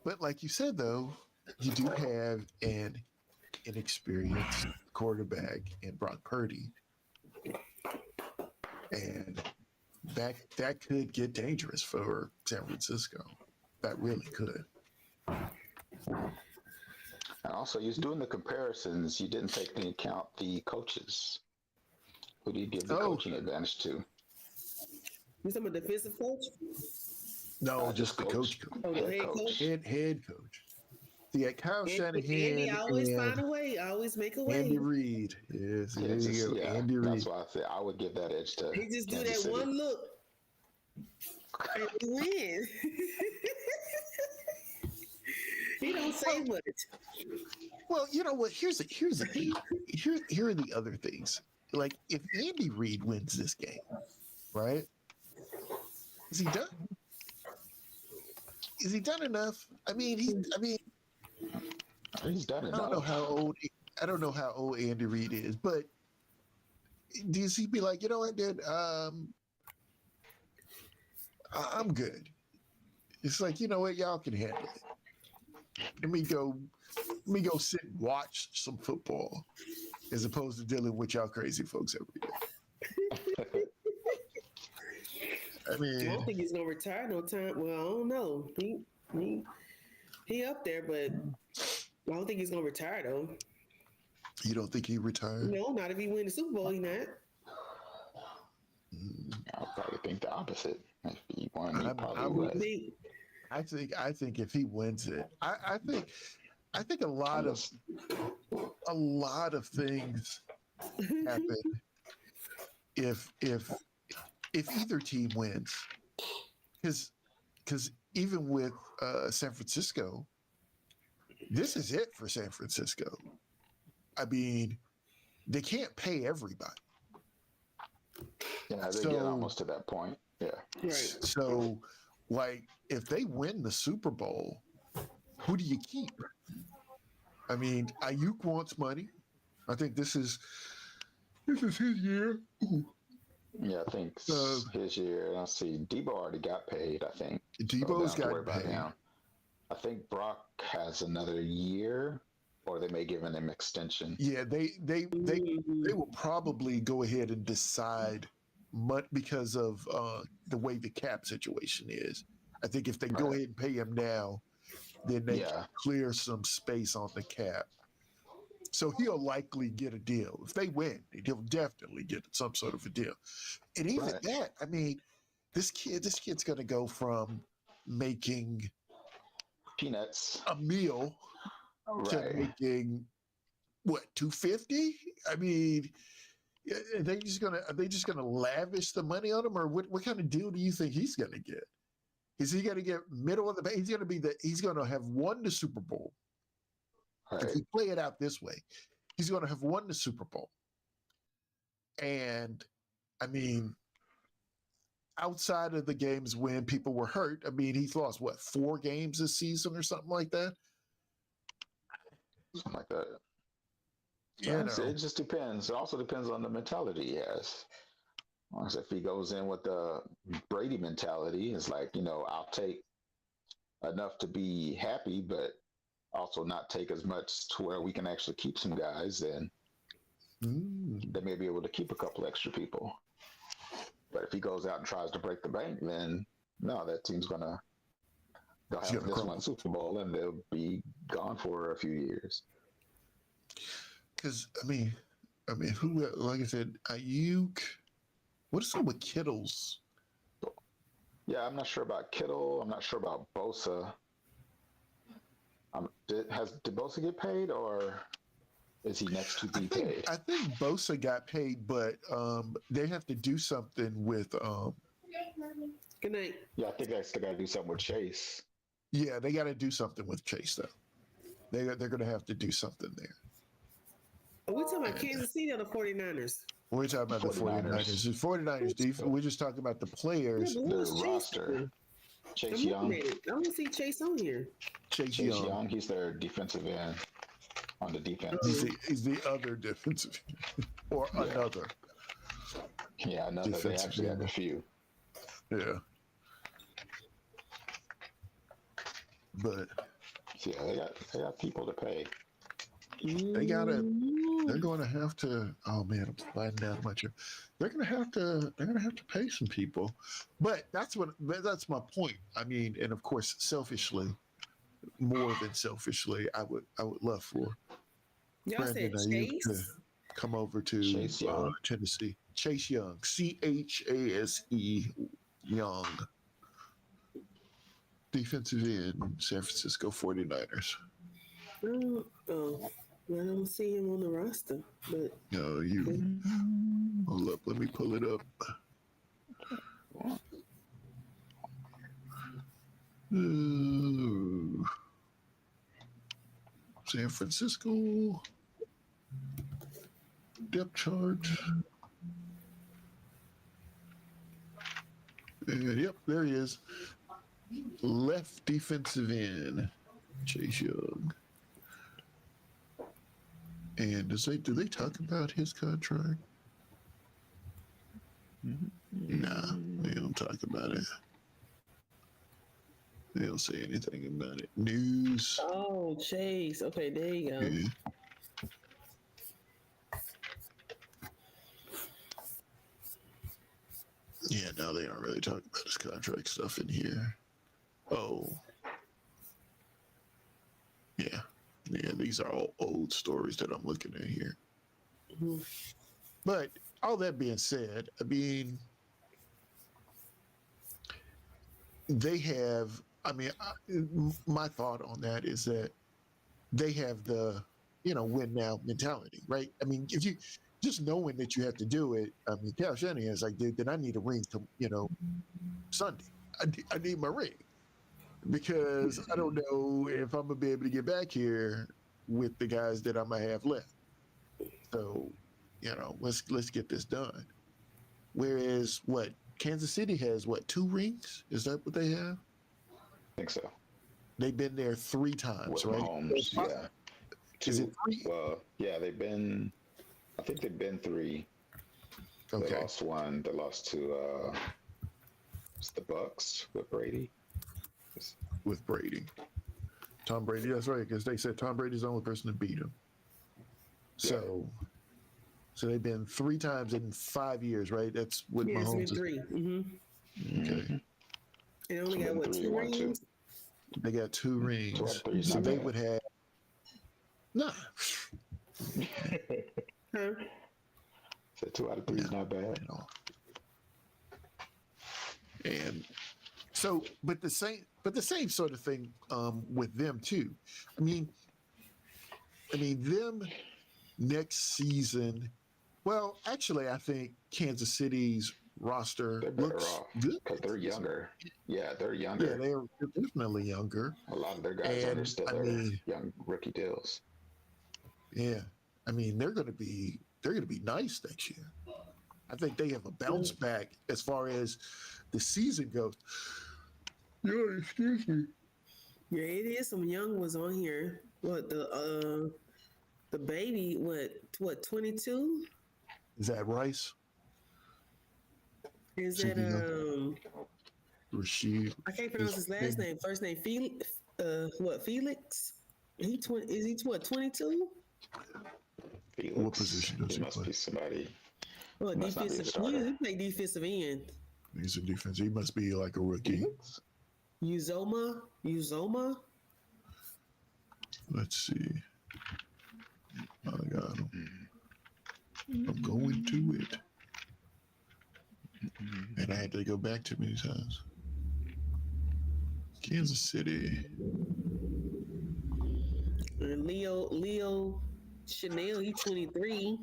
but like you said though, you do have an inexperienced quarterback in Brock Purdy. And that could get dangerous for San Francisco. That really could. And also, you're doing the comparisons. You didn't take into account the coaches. Who do you give the coaching advantage to? You talking about defensive coach? No, just the coach. Oh, the head coach. Head coach. Yeah, Kyle Shanahan Andy always and find a way. Always make a way. Andy Reid. Yes, Yeah, there you go. Andy Reid. That's why I said I would give that edge to. He just do Kansas that City. one look and he win. He don't say much. Well, you know what? Here's the thing. Here are the other things. Like if Andy Reid wins this game, right? Is he done? Is he done enough? I mean, he's done enough. I don't know how old Andy Reid is, but does he be like, you know what, dude? I'm good. It's like, you know what, y'all can handle it. Let me go sit and watch some football as opposed to dealing with y'all crazy folks every day. I mean, I don't think he's gonna retire no time. Well, I don't know. He up there, but I don't think he's gonna retire though. you don't think he retired? No, not if he win the Super Bowl. He not. I probably think the opposite. If he won, he I'm- probably I'm would. with I think if he wins it, I think a lot of things happen if either team wins, because even with San Francisco, this is it for San Francisco. I mean, they can't pay everybody. Yeah, they get almost to that point. Yeah. Right. So, like, if they win the Super Bowl, who do you keep? I mean, Ayuk wants money. I think this is his year. Yeah, I think his year. I see Debo already got paid. I think Debo's so got paid. him. I think Brock has another year, or they may give him an extension. Yeah, they will probably go ahead and decide, because of the way the cap situation is. I think if they go ahead and pay him now, then they can clear some space on the cap. So he'll likely get a deal. If they win, he'll definitely get some sort of a deal. And even that, I mean, this kid's going to go from making peanuts a meal to making what, $250? I mean, are they just gonna lavish the money on him, or what kind of deal do you think he's gonna get? Is he gonna get middle of the he's gonna have won the Super Bowl. Right. If we play it out this way, he's gonna have won the Super Bowl. And I mean, outside of the games when people were hurt, I mean, he's lost 4 games this season or something like that. Something like that. You know. It just depends. It also depends on the mentality he has. Once if he goes in with the Brady mentality, it's like, I'll take enough to be happy, but also not take as much to where we can actually keep some guys, then they may be able to keep a couple extra people. But if he goes out and tries to break the bank, then no, that team's they'll have this one Super Bowl and they'll be gone for a few years. Because I mean, who? Like I said, Ayuk. What is up with Kittle's? Yeah, I'm not sure about Kittle. I'm not sure about Bosa. Did Bosa get paid, or is he next to be paid? I think Bosa got paid, but they have to do something with. Good night. Yeah, I think they still got to do something with Chase. Yeah, they got to do something with Chase though. They're going to have to do something there. Are we talking about Kansas City or the 49ers? We're talking about 49ers. the 49ers. We're just talking about the players. Yeah, Their roster. Chase Young. I don't see Chase on here. Chase Young. He's their defensive end on the defense. He's the other defensive or another. Yeah, another. They actually have a few. Yeah. But yeah, they got people to pay. They're going to have to. Oh man, I'm sliding down my chair. They're going to have to pay some people. But that's my point. I mean, and of course, selfishly, more than selfishly, I would love for Brandon Ayuk to come over to Tennessee. Chase Young, Chase Young, defensive end, San Francisco 49ers. I don't see him on the roster, but no, hold up. Let me pull it up. San Francisco depth chart. And yep, there he is. Left defensive end, Chase Young. And do they talk about his contract? Nah, they don't talk about it. They don't say anything about it. News. Oh, Chase. Okay, there you go. Yeah, no, they aren't really talking about his contract stuff in here. Oh. Yeah. Yeah, these are all old stories that I'm looking at here. Mm-hmm. But all that being said, I mean, they have, my thought on that is that they have the, win now mentality, right? I mean, if you just knowing that you have to do it, I mean, Cal Shanahan's like, dude, then I need a ring to, Sunday. I need my ring. Because I don't know if I'm gonna be able to get back here with the guys that I might have left. So, let's get this done. Whereas Kansas City has 2 rings? Is that what they have? I think so. They've been there 3 times, with right? Mahomes, yeah. 2. Is it 3? Well, yeah, I think they've been 3. Okay. They lost 1. They lost to the Bucks with Brady. With Brady. Tom Brady, that's right, because they said Tom Brady's the only person to beat him. So they've been 3 times in 5 years, right? That's what Mahomes is. 3. Mm-hmm. Okay. They only got 2 rings? They got 2 rings. 2 So they would have. Nah. Huh? So 2 out of 3 is not bad at all. And so, but the same sort of thing with them too. I mean, them next season. Well, actually, I think Kansas City's roster looks good because they're younger. Yeah, they're younger. Yeah, they're definitely younger. A lot of their guys are still young rookie deals. Yeah, I mean they're going to be nice next year. I think they have a bounce back as far as the season goes. Yeah, excuse me. Yeah, it is some young ones on here. What the baby? What 22? Is that Rice? Is it Rashid. I can't pronounce his last name. First name Felix. Felix? Is he what 22? Felix. What position does He he must play? be somebody. Well, Must not be a defensive. starter. He play defensive end. He's a defense. He must be like a rookie. Felix? Uzoma. Let's see. I got him. I'm going to it. And I had to go back too many times. Kansas City. And Leo Chanel. He's 23.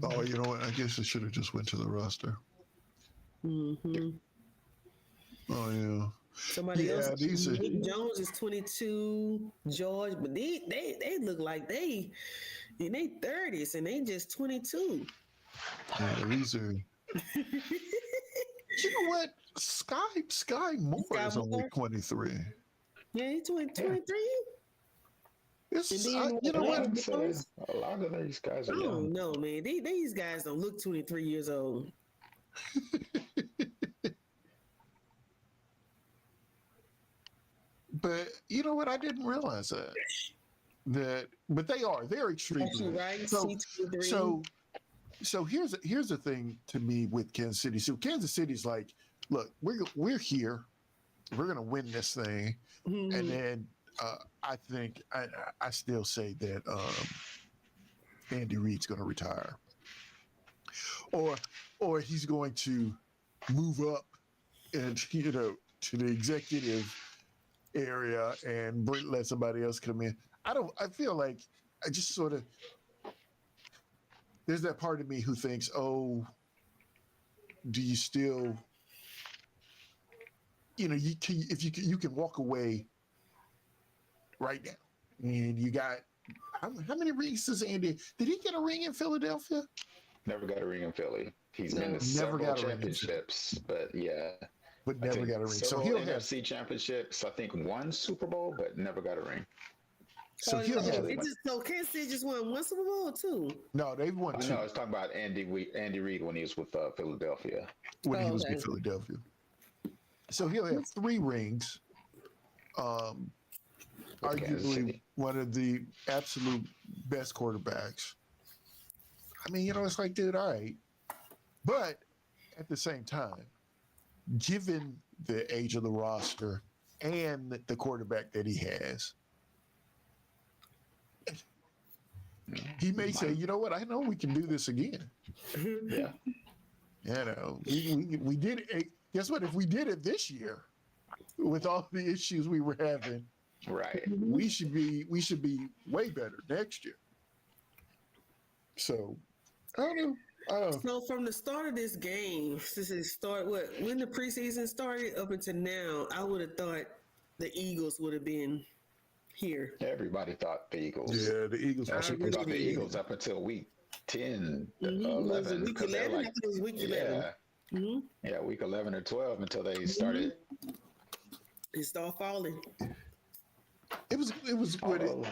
Oh, you know what? I guess I should have just went to the roster. Mm-hmm. Oh yeah. Somebody Yeah, else. these are- Nick Jones is 22. George, but they look like they in their 30s and they just 22. Yeah, these are. You know what? Sky Moore Sky is only Moore? 23. Yeah, he's 23. It's, And then you know what? I'd say a lot of these guys I are don't young. know, man. These guys don't look 23 years old. But you know what? I didn't realize that. But they are. They're extremely. Actually, right? So, C23. so here's the thing to me with Kansas City. So Kansas City's like, look, we're here. We're gonna win this thing, Mhm. and then I think I still say that Andy Reid's gonna retire, or he's going to move up and to the executive area and let somebody else come in. I feel like I just sort of, there's that part of me who thinks, oh, do you still, you can walk away right now, and you got how many rings does Andy? Did he get a ring in Philadelphia? Never got a ring in Philly. He's No. been to Never several got a ring in championships, but yeah. But I never think got a ring. So several he'll have. NFC championships. I think one Super Bowl, but never got a ring. So he'll have. So Kansas City just won one Super Bowl or two? No, they've won I two know I was talking about Andy Reid when he was with Philadelphia. when he was okay. with Philadelphia. So he'll have 3 rings. With Kansas Arguably City. one of the absolute best quarterbacks. I mean, it's like, dude, all right. But at the same time, given the age of the roster and the quarterback that he has, he may say, you know what, I know we can do this again. Yeah. We did it. Guess what? If we did it this year with all the issues we were having, Right. we should be way better next year. So I don't know. So from the start of this game, since it started, when the preseason started up until now, I would have thought the Eagles would have been here. Everybody thought the Eagles. Yeah, the Eagles are Actually, supposed thought to the be. Eagles up until week 10, Was it 11. week because they're 11? I like, think it was week 11. yeah, Mm-hmm. yeah, week 11 or 12 until they started. It started falling. It was what it, Although,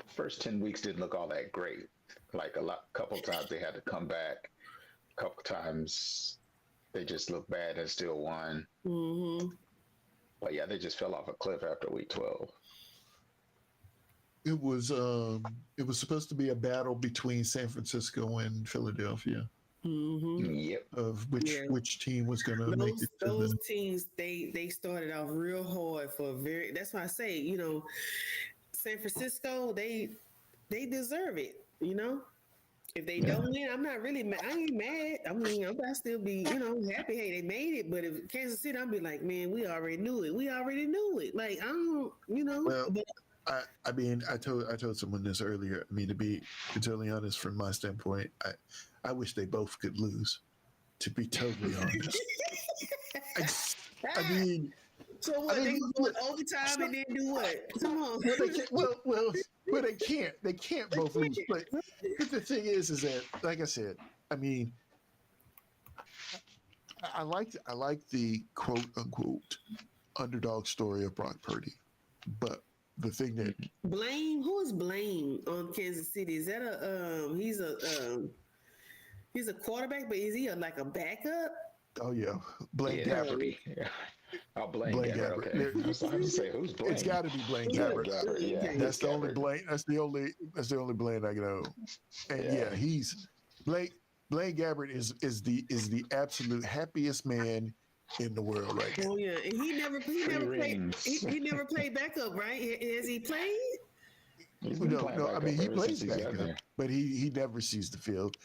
first 10 weeks didn't look all that great. Like couple times they had to come back. A couple times they just looked bad and still won. Mm-hmm. But yeah, they just fell off a cliff after week 12. it was supposed to be a battle between San Francisco and Philadelphia Mm-hmm. Yep. of Yeah. which team was going to make it to Those the. teams, they started off real hard for a very. That's why I say, San Francisco, they deserve it. If they don't win, I'm not really mad. I ain't mad. I mean, I'm gonna still be, happy. Hey, they made it. But if Kansas City, I'll be like, man, we already knew it. Like, I don't, Well, but I mean, I told someone this earlier. I mean, to be totally honest, from my standpoint, I wish they both could lose. To be totally honest, I mean, so what? I They mean, go in overtime and then do what? Come on. well, they can't, well, they can't. They can't both lose. But the thing is that, like I said, I mean, I like the quote unquote underdog story of Brock Purdy, but the thing that Blame? Who is Blame on Kansas City? Is that he's a quarterback, but is he like a backup? oh yeah, Blaine Yeah, Gabbert. Gabbert. Yeah. Oh, Blaine Blaine Gabbert. Gabbert. Okay. I was about to say, who's Blaine? It's got to be Blaine Yeah, Gabbert. Gabbert. Yeah. okay. That's the only Gabbert. Blaine. That's the only Blaine I know. And Yeah. yeah, he's Blaine Gabbert is the absolute happiest man in the world right now. Oh yeah, and he never played. rings. He never played backup, right? Has he played? He's been playing No. back I up mean, he ever plays since he's back got up, there. but he never sees the field,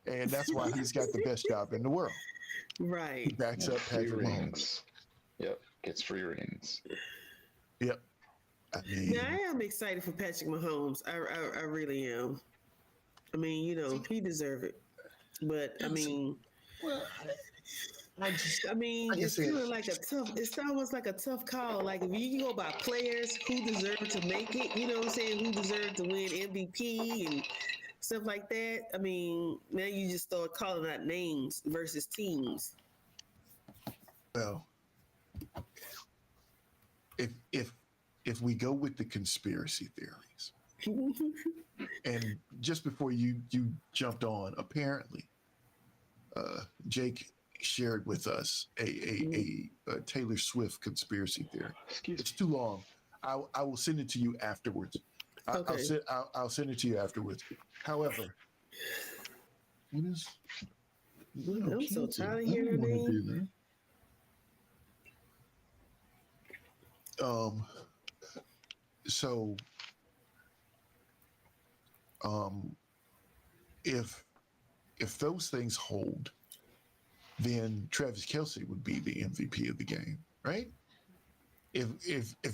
and that's why he's got the best job in the world. He Right. backs up Free Patrick Mahomes. rings. Yep. Gets free rings. Yep. I mean, Now I am excited for Patrick Mahomes. I really am. I mean, he deserves it. But I mean, well, it's feeling like it's almost like a tough call. Like if you go by players who deserve to make it, you know what I'm saying? Who deserve to win MVP and stuff like that. I mean, now you just start calling out names versus teams. well, if we go with the conspiracy theories, and just before you jumped on, apparently, Jake shared with us a Taylor Swift conspiracy theory. It's too long. I will send it to you afterwards. Okay. I'll send it to you afterwards. However, what is? I'm so tired of I hearing don't her wanna name. do that. So, if those things hold, then Travis Kelce would be the MVP of the game, right? If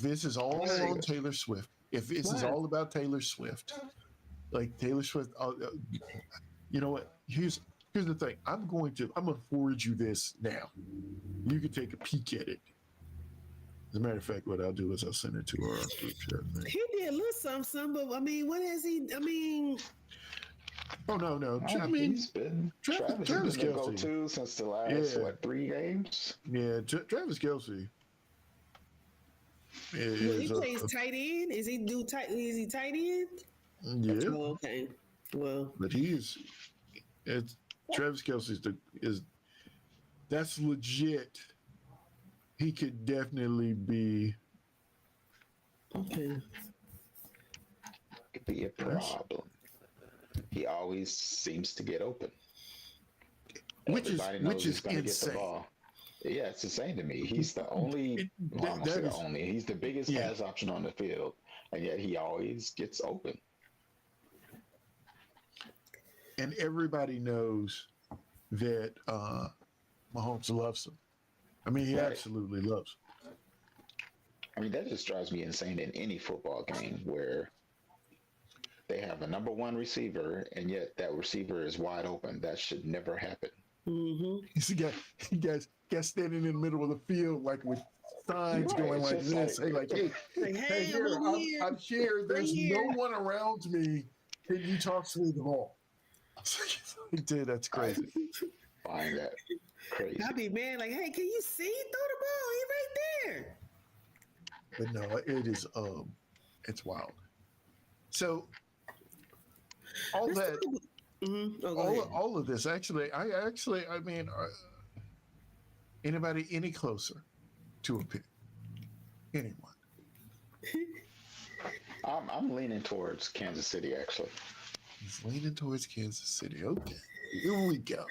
this is all Right. on Taylor Swift, if this is Right. all about Taylor Swift, like Taylor Swift, you know what? Here's the thing. I'm gonna forward you this now. You can take a peek at it. As a matter of fact, what I'll do is I'll send it to our group chat. He did a little something, but I mean, what has he? I mean, Oh no! I Oh, mean, he's been Travis Travis has been the Kelce. go-to since the last Yeah. 3 games. yeah, Travis Kelce he is plays tight end. Is he tight? Is he tight end? yeah, Oh, okay. Well, but it's Travis Kelce that's legit. He could definitely be. okay. Could be a problem. He always seems to get open. Which Everybody knows is he's gonna get the insane. ball. Yeah, it's insane to me. He's the only, well, I'm gonna say the only. He's the biggest Yeah. pass option on the field, and yet he always gets open. And everybody knows that Mahomes loves him. I mean, he Right. absolutely loves him. I mean, that just drives me insane in any football game where they have a number one receiver, and yet that receiver is wide open. That should never happen. Mm-hmm. He's a guy standing in the middle of the field, like with signs Right, going it's like just this, like- hey, like, hey, Like, hey, hey, here, I'm over here. I'm here. There's Right no here. one around me. Can you toss me the ball? Dude, that's crazy. Find that crazy. I'd be mad. Like, hey, can you see? Throw the ball. He right there. But no, it is it's wild. So all Let's that, talk about- Mhm. Oh, go ahead. all of this, actually, I mean, anybody any closer to a pick? Anyone? I'm leaning towards Kansas City, actually. He's leaning towards Kansas City. Okay, here we go.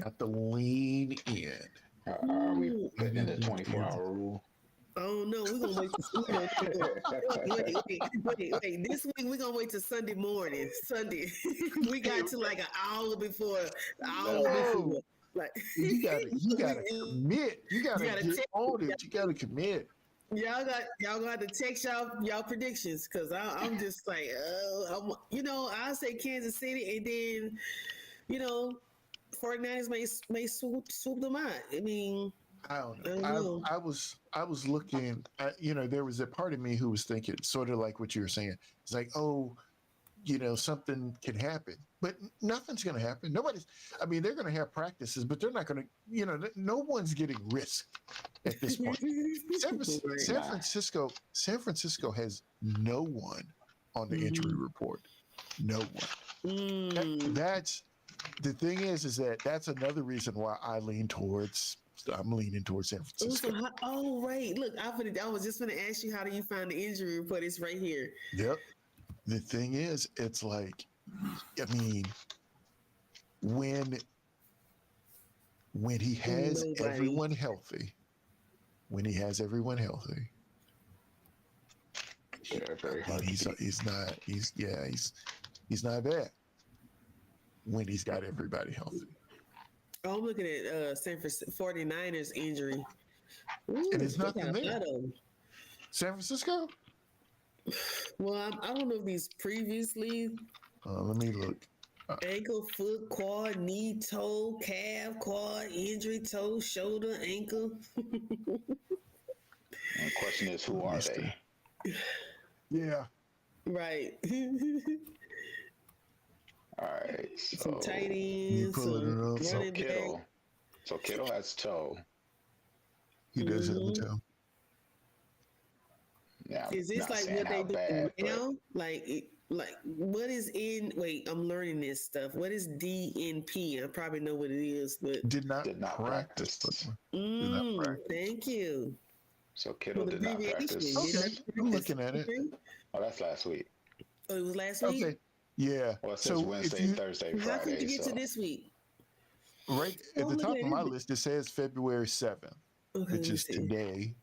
Got the lean in. Are we putting in the 24-hour rule? Oh no, we're gonna wait. This week we're gonna wait till Sunday morning. Sunday. We got to like an hour before. No. Like You gotta commit. You gotta gotta get take- on it. You gotta commit. y'all got to text y'all predictions because I'm just like I say Kansas City and then 49ers may swoop them out. I mean, I don't I know. don't know. I was looking at, there was a part of me who was thinking sort of like what you were saying. It's like, oh, something can happen, but nothing's going to happen. Nobody's. I mean, they're going to have practices, but they're not going to. No one's getting risked at this point. San Francisco has no one on the injury report. No one. That's the thing is that that's another reason why I'm leaning towards San Francisco. Oh, right. Look, I was just going to ask you, how do you find the injury report? It's right here. Yep. The thing is, it's like, I mean, when he has everyone healthy, he's not bad when he's got everybody healthy. Oh, I'm looking at San Francisco 49ers injury. Ooh, and there's nothing there. San Francisco? Well, I don't know if these previously. Let me look. Ankle, foot, quad, knee, toe, calf, quad, injury, toe, shoulder, ankle. And the question is, who are they? Yeah. Right. All right. So some tight ends, some running back. So Kittle has toe. He does have a toe. Yeah. Is this like what they do now? Like what is in? Wait, I'm learning this stuff. What is DNP? I probably know what it is, but did not practice. Thank you. So Kittle did not practice. Okay, I'm looking at it. Oh, that's last week. Oh, it was last week. Okay, yeah. Well, it says Wednesday, Thursday, Friday. How could you get to this week? Right at the top of my list, it says February 7th, which is today.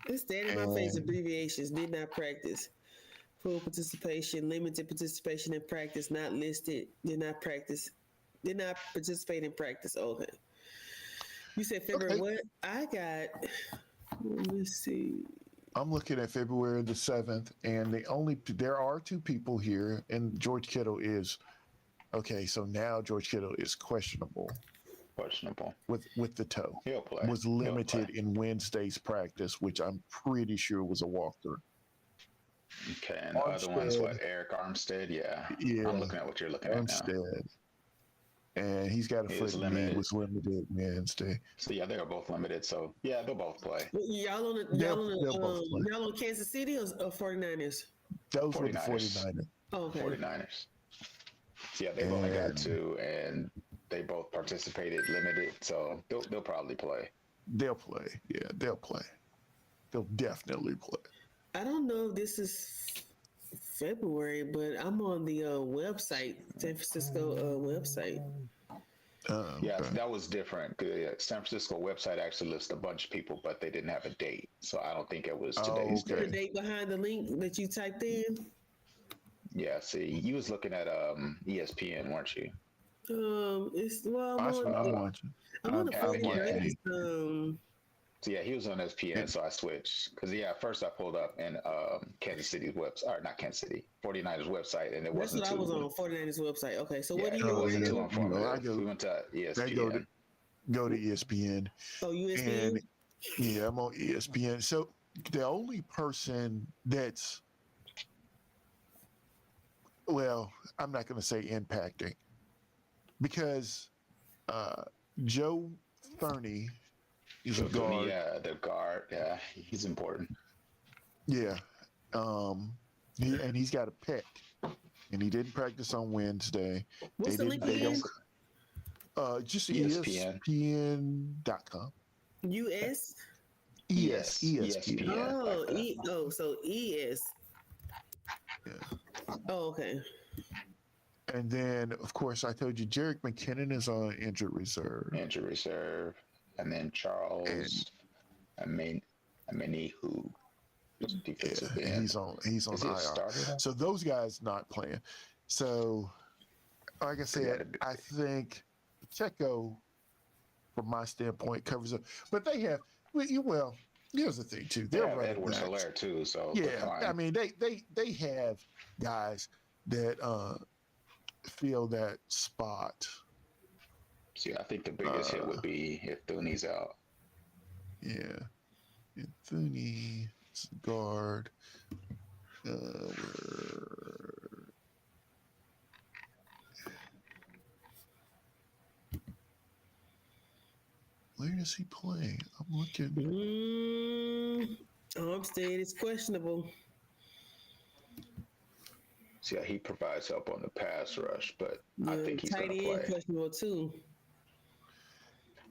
It's dead in my face. Abbreviations. Did not practice. Full participation. Limited participation in practice. Not listed. Did not practice. Did not participate in practice. Okay. You said February what? I got. Let me see. I'm looking at February the 7th, and there are two people here, and George Kittle is okay. So now George Kittle is questionable with the toe. He'll play. Was limited in Wednesday's practice, which I'm pretty sure was a walkthrough. Okay, and the other one's what? Eric Armstead. Yeah. I'm looking at what you're looking at now. And he's got a foot knee. Was limited Wednesday. So yeah, they are both limited. So yeah, they'll both play. Y'all on Kansas City or 49ers? Those were the 49ers. Oh, okay. 49ers. So yeah, they've only got two, and they both participated limited. So they'll probably play. They'll play. Yeah, they'll play. They'll definitely play. I don't know if this is February, but I'm on the website, San Francisco website. Yeah, that was different. San Francisco website actually lists a bunch of people, but they didn't have a date. So I don't think it was today's date. The date behind the link that you typed in? Yeah, see, you was looking at ESPN, weren't you? That's what I'm watching. I'm on the 49ers. So yeah, he was on ESPN, so I switched. Because at first I pulled up in Kansas City's website, or not Kansas City, 49ers website, and it wasn't too. That's what I was on, 49ers website. Okay, so what do you it wasn't too informative. We went to ESPN. Go to ESPN. Oh, ESPN? And, I'm on ESPN. So the only person that's, well, I'm not going to say impacting, because Joe Thurney, he's a guard. Yeah, the guard. Yeah, he's important. Yeah. And he's got a pet. And he didn't practice on Wednesday. What's the link again? Just ESPN.com. US? ESPN. So ES. Yeah. Oh, okay. And then, of course, I told you Jerick McKinnon is on injured reserve. And then Charles Amenihu. He's on IR. So those guys not playing. So, like I said, I think Checo, from my standpoint, covers up. But they have, well, here's the thing too. They're running Edwards-Helaire too. So I mean, they have guys that fill that spot. See, I think the biggest hit would be if Thuney's out. Yeah. And Thuney, guard. Where does he play? I'm looking. Armstead is questionable. See how he provides help on the pass rush, but I Yeah, think he's tight going to end play. questionable too.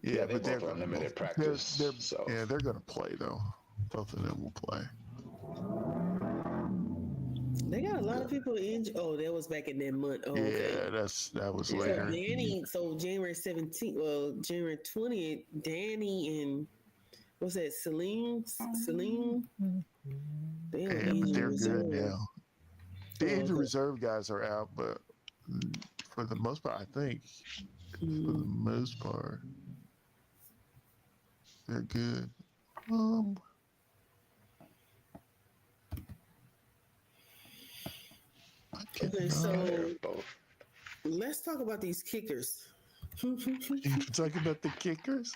Yeah, they but both are limited practice. So they're going to play though. Both of them will play. They got a lot of people injured. Oh, that was back in that month. Oh, okay. Yeah, that was So later. Danny, so January 17th, well, January 20th, Danny and what's that, Celine? They on Yeah, but injured they're good reserve. now. The Oh, injured okay. reserve guys are out, but for the most part, I think for the most part, they're good. I Okay, cannot. so they're both. let's talk about these kickers. You talk about the kickers.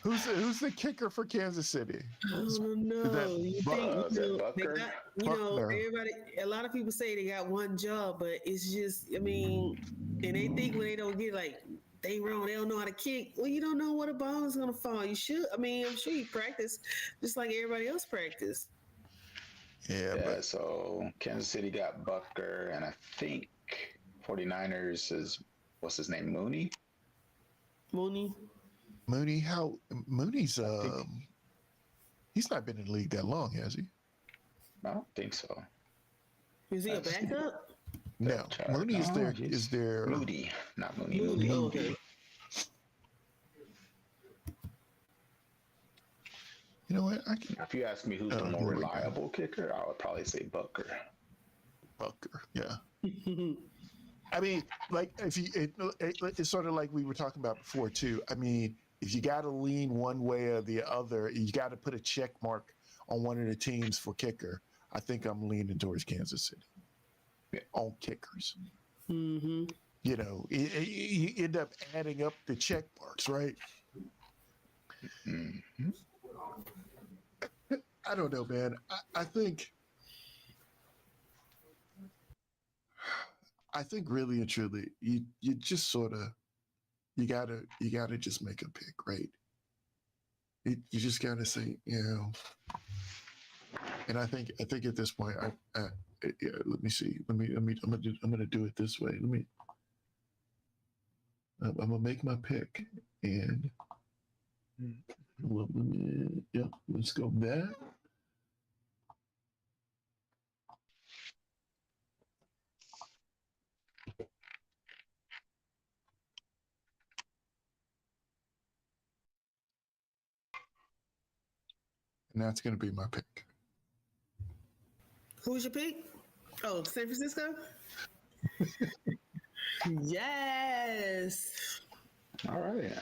Who's the kicker for Kansas City? I don't know. That You Buck- think Is that they Bucker? got, Buckner. everybody, a lot of people say they got one job, but it's just, I mean, and they think when they don't get like, they wrong, they don't know how to kick. Well, you don't know what a ball is going to fall. You should, I mean, I'm sure you practice just like everybody else practice. Yeah, Yeah, but so Kansas City got Bucker, and I think 49ers is, what's his name, Mooney? Mooney's Mooney's he's not been in the league that long, has he? I don't think so. is he a backup? No, Mooney is there. Moody, not Mooney. Mooney. Moody. Oh, okay. You know what? I can If you ask me who's the more reliable kicker, I would probably say Bucker. Bucker. Yeah. I mean, like if you, it's sort of like we were talking about before too. I mean, if you got to lean one way or the other, you got to put a check mark on one of the teams for kicker. I think I'm leaning towards Kansas City on kickers. Mm-hmm. You know, you end up adding up the check marks, right? Mm-hmm. I don't know, man. I think really and truly, you just sort of you gotta just make a pick, right? You just gotta say, you know. And I think at this point, yeah, let me see. I'm gonna do it this way. I'm gonna make my pick, and let's go back. And that's going to be my pick. Who's your pick? Oh, San Francisco? Yes. All right.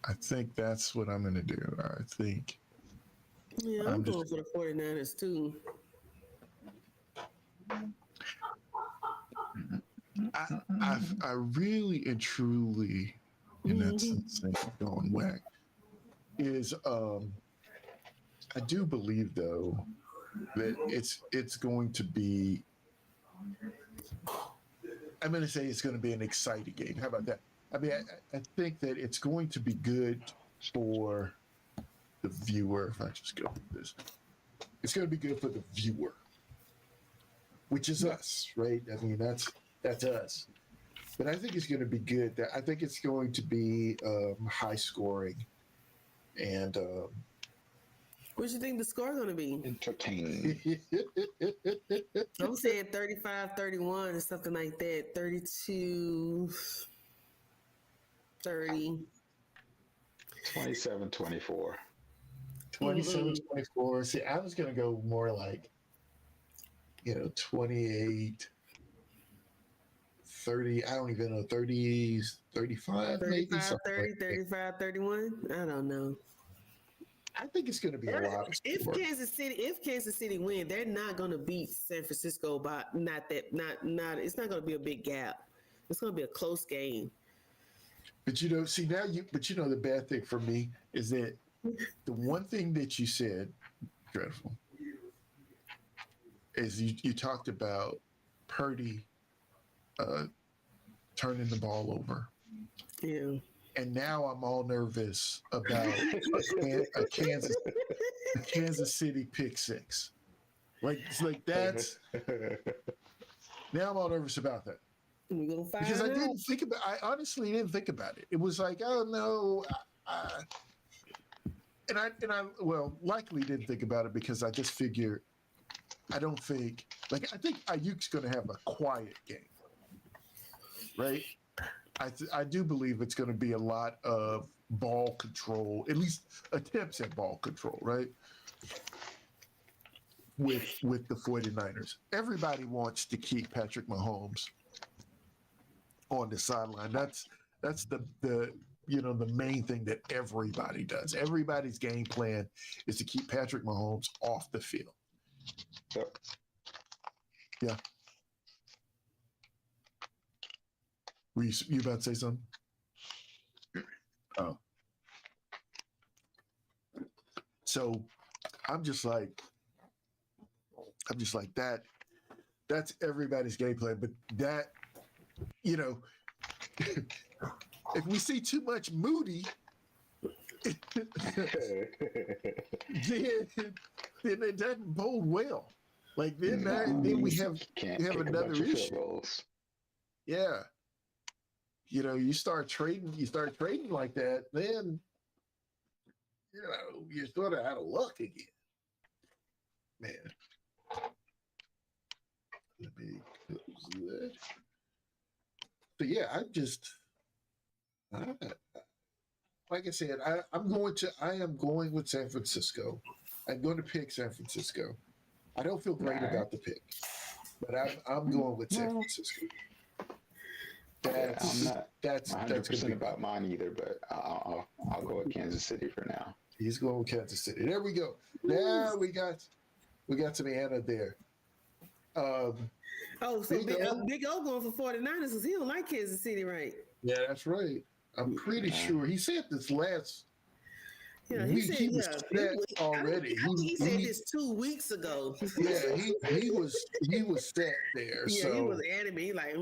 I think that's what I'm going to do. I think. Yeah, I'm going for the 49ers too. I really and truly, in that sense, going whack, is I do believe though that it's going to be. I'm going to say it's going to be an exciting game. How about that? I mean, I think that it's going to be good for the viewer. If I just go with this, it's going to be good for the viewer, which is us, right? I mean, that's us. But I think it's going to be good. I think it's going to be high scoring, and what do you think the score going to be? Entertaining. I'm saying 35-31 or something like that. 32-30. 27-24. 27-24. See, I was going to go more like, 28, 30. I don't even know, 30, 35, maybe. 35-30, 35-31. I don't know. I think it's going to be a lot of If sport. Kansas City win, they're not going to beat San Francisco by not. It's not going to be a big gap. It's going to be a close game. But see now the bad thing for me is that the one thing that you said, dreadful, is you talked about Purdy turning the ball over. Yeah. and now I'm all nervous about a Kansas City pick six. Like it's like that's now I'm all nervous about that. We're gonna find Because out. I honestly didn't think about it. It was like, oh no, and I well likely didn't think about it because I just figured I think Ayuk's going to have a quiet game, right? I do believe it's going to be a lot of ball control, at least attempts at ball control, right? With the 49ers, everybody wants to keep Patrick Mahomes on the sideline. That's the the main thing that everybody does. Everybody's game plan is to keep Patrick Mahomes off the field. Yep. Yeah. Were you about to say something? Oh. So I'm just like that. That's everybody's game plan. But that, if we see too much Moody, then it doesn't bode well. Like then we have another issue. Yeah. You start trading like that, then you're sort of out of luck again. Man. Let me close that. But yeah, like I said, I am going with San Francisco. I'm going to pick San Francisco. I don't feel great about the pick, but I'm going with San Francisco. I'm not that's 100% about mine either, but I'll go with Kansas City for now. He's going with Kansas City. There we go. Now we got some Anna there. So Big O going for 49ers because he don't like Kansas City, right? Yeah, that's right. I'm pretty sure he said this last week. He was set already. He said this 2 weeks ago. Yeah, he was set there. Yeah, so he was adamant. He like,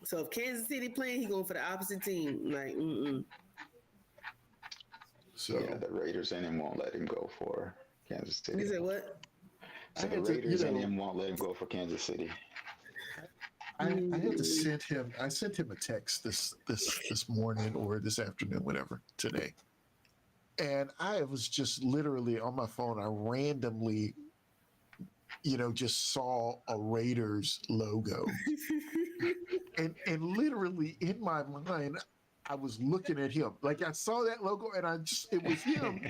So if Kansas City playing, he going for the opposite team. Like, So yeah, the Raiders and him won't let him go for Kansas City. You said what? So the Raiders and him won't let him go for Kansas City. I had to send him. I sent him a text this morning or this afternoon, whatever, today, and I was just literally on my phone. I randomly, just saw a Raiders logo, and literally in my mind, I was looking at him. Like I saw that logo, and it was him.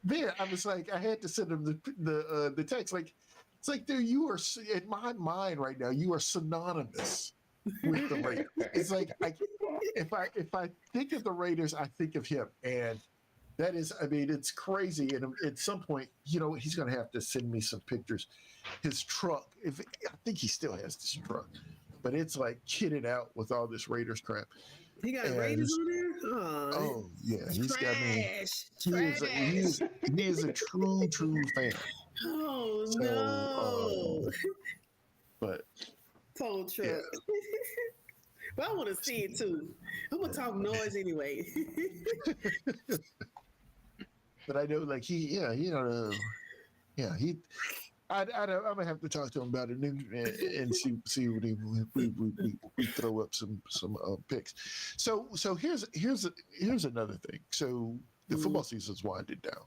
There, I was like, I had to send him the text. Like, it's like, dude, you are in my mind right now. You are synonymous with the Raiders. It's like, if I think of the Raiders, I think of him, and that is, I mean, it's crazy. And at some point, he's going to have to send me some pictures. His truck, I think he still has this truck, but it's like kitted out with all this Raiders crap. He got Raiders on there? Oh yeah, he's got me. He is a true fan. Oh no! But Total truck. Yeah. But I want to see it too. I'm gonna talk noise anyway. But I know, like I'm gonna have to talk to him about it and see what we throw up some picks. So here's another thing. So the football season's winding down.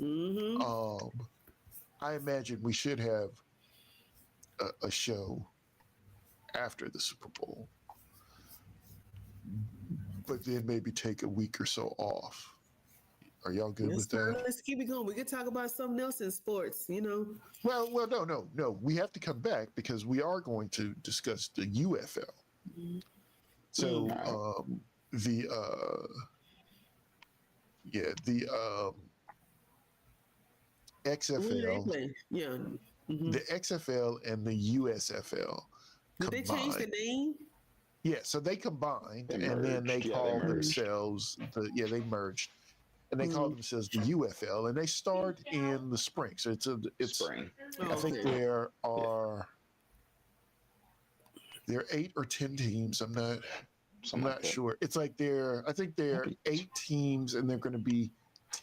Mm-hmm. I imagine we should have a show after the Super Bowl, but then maybe take a week or so off. Are y'all good with that? Let's keep it going. We could talk about something else in sports, Well, no. We have to come back because we are going to discuss the UFL. Mm-hmm. So the XFL. Yeah. Mm-hmm. The XFL and the USFL. Did they change the name? Yeah, so they combined and then they called themselves they merged. And they call themselves the UFL, and they start in the spring. So it's spring. I think there are 8 or 10 teams. I'm not I'm something like not that. sure. It's like I think there are Maybe. 8 teams and they're going to be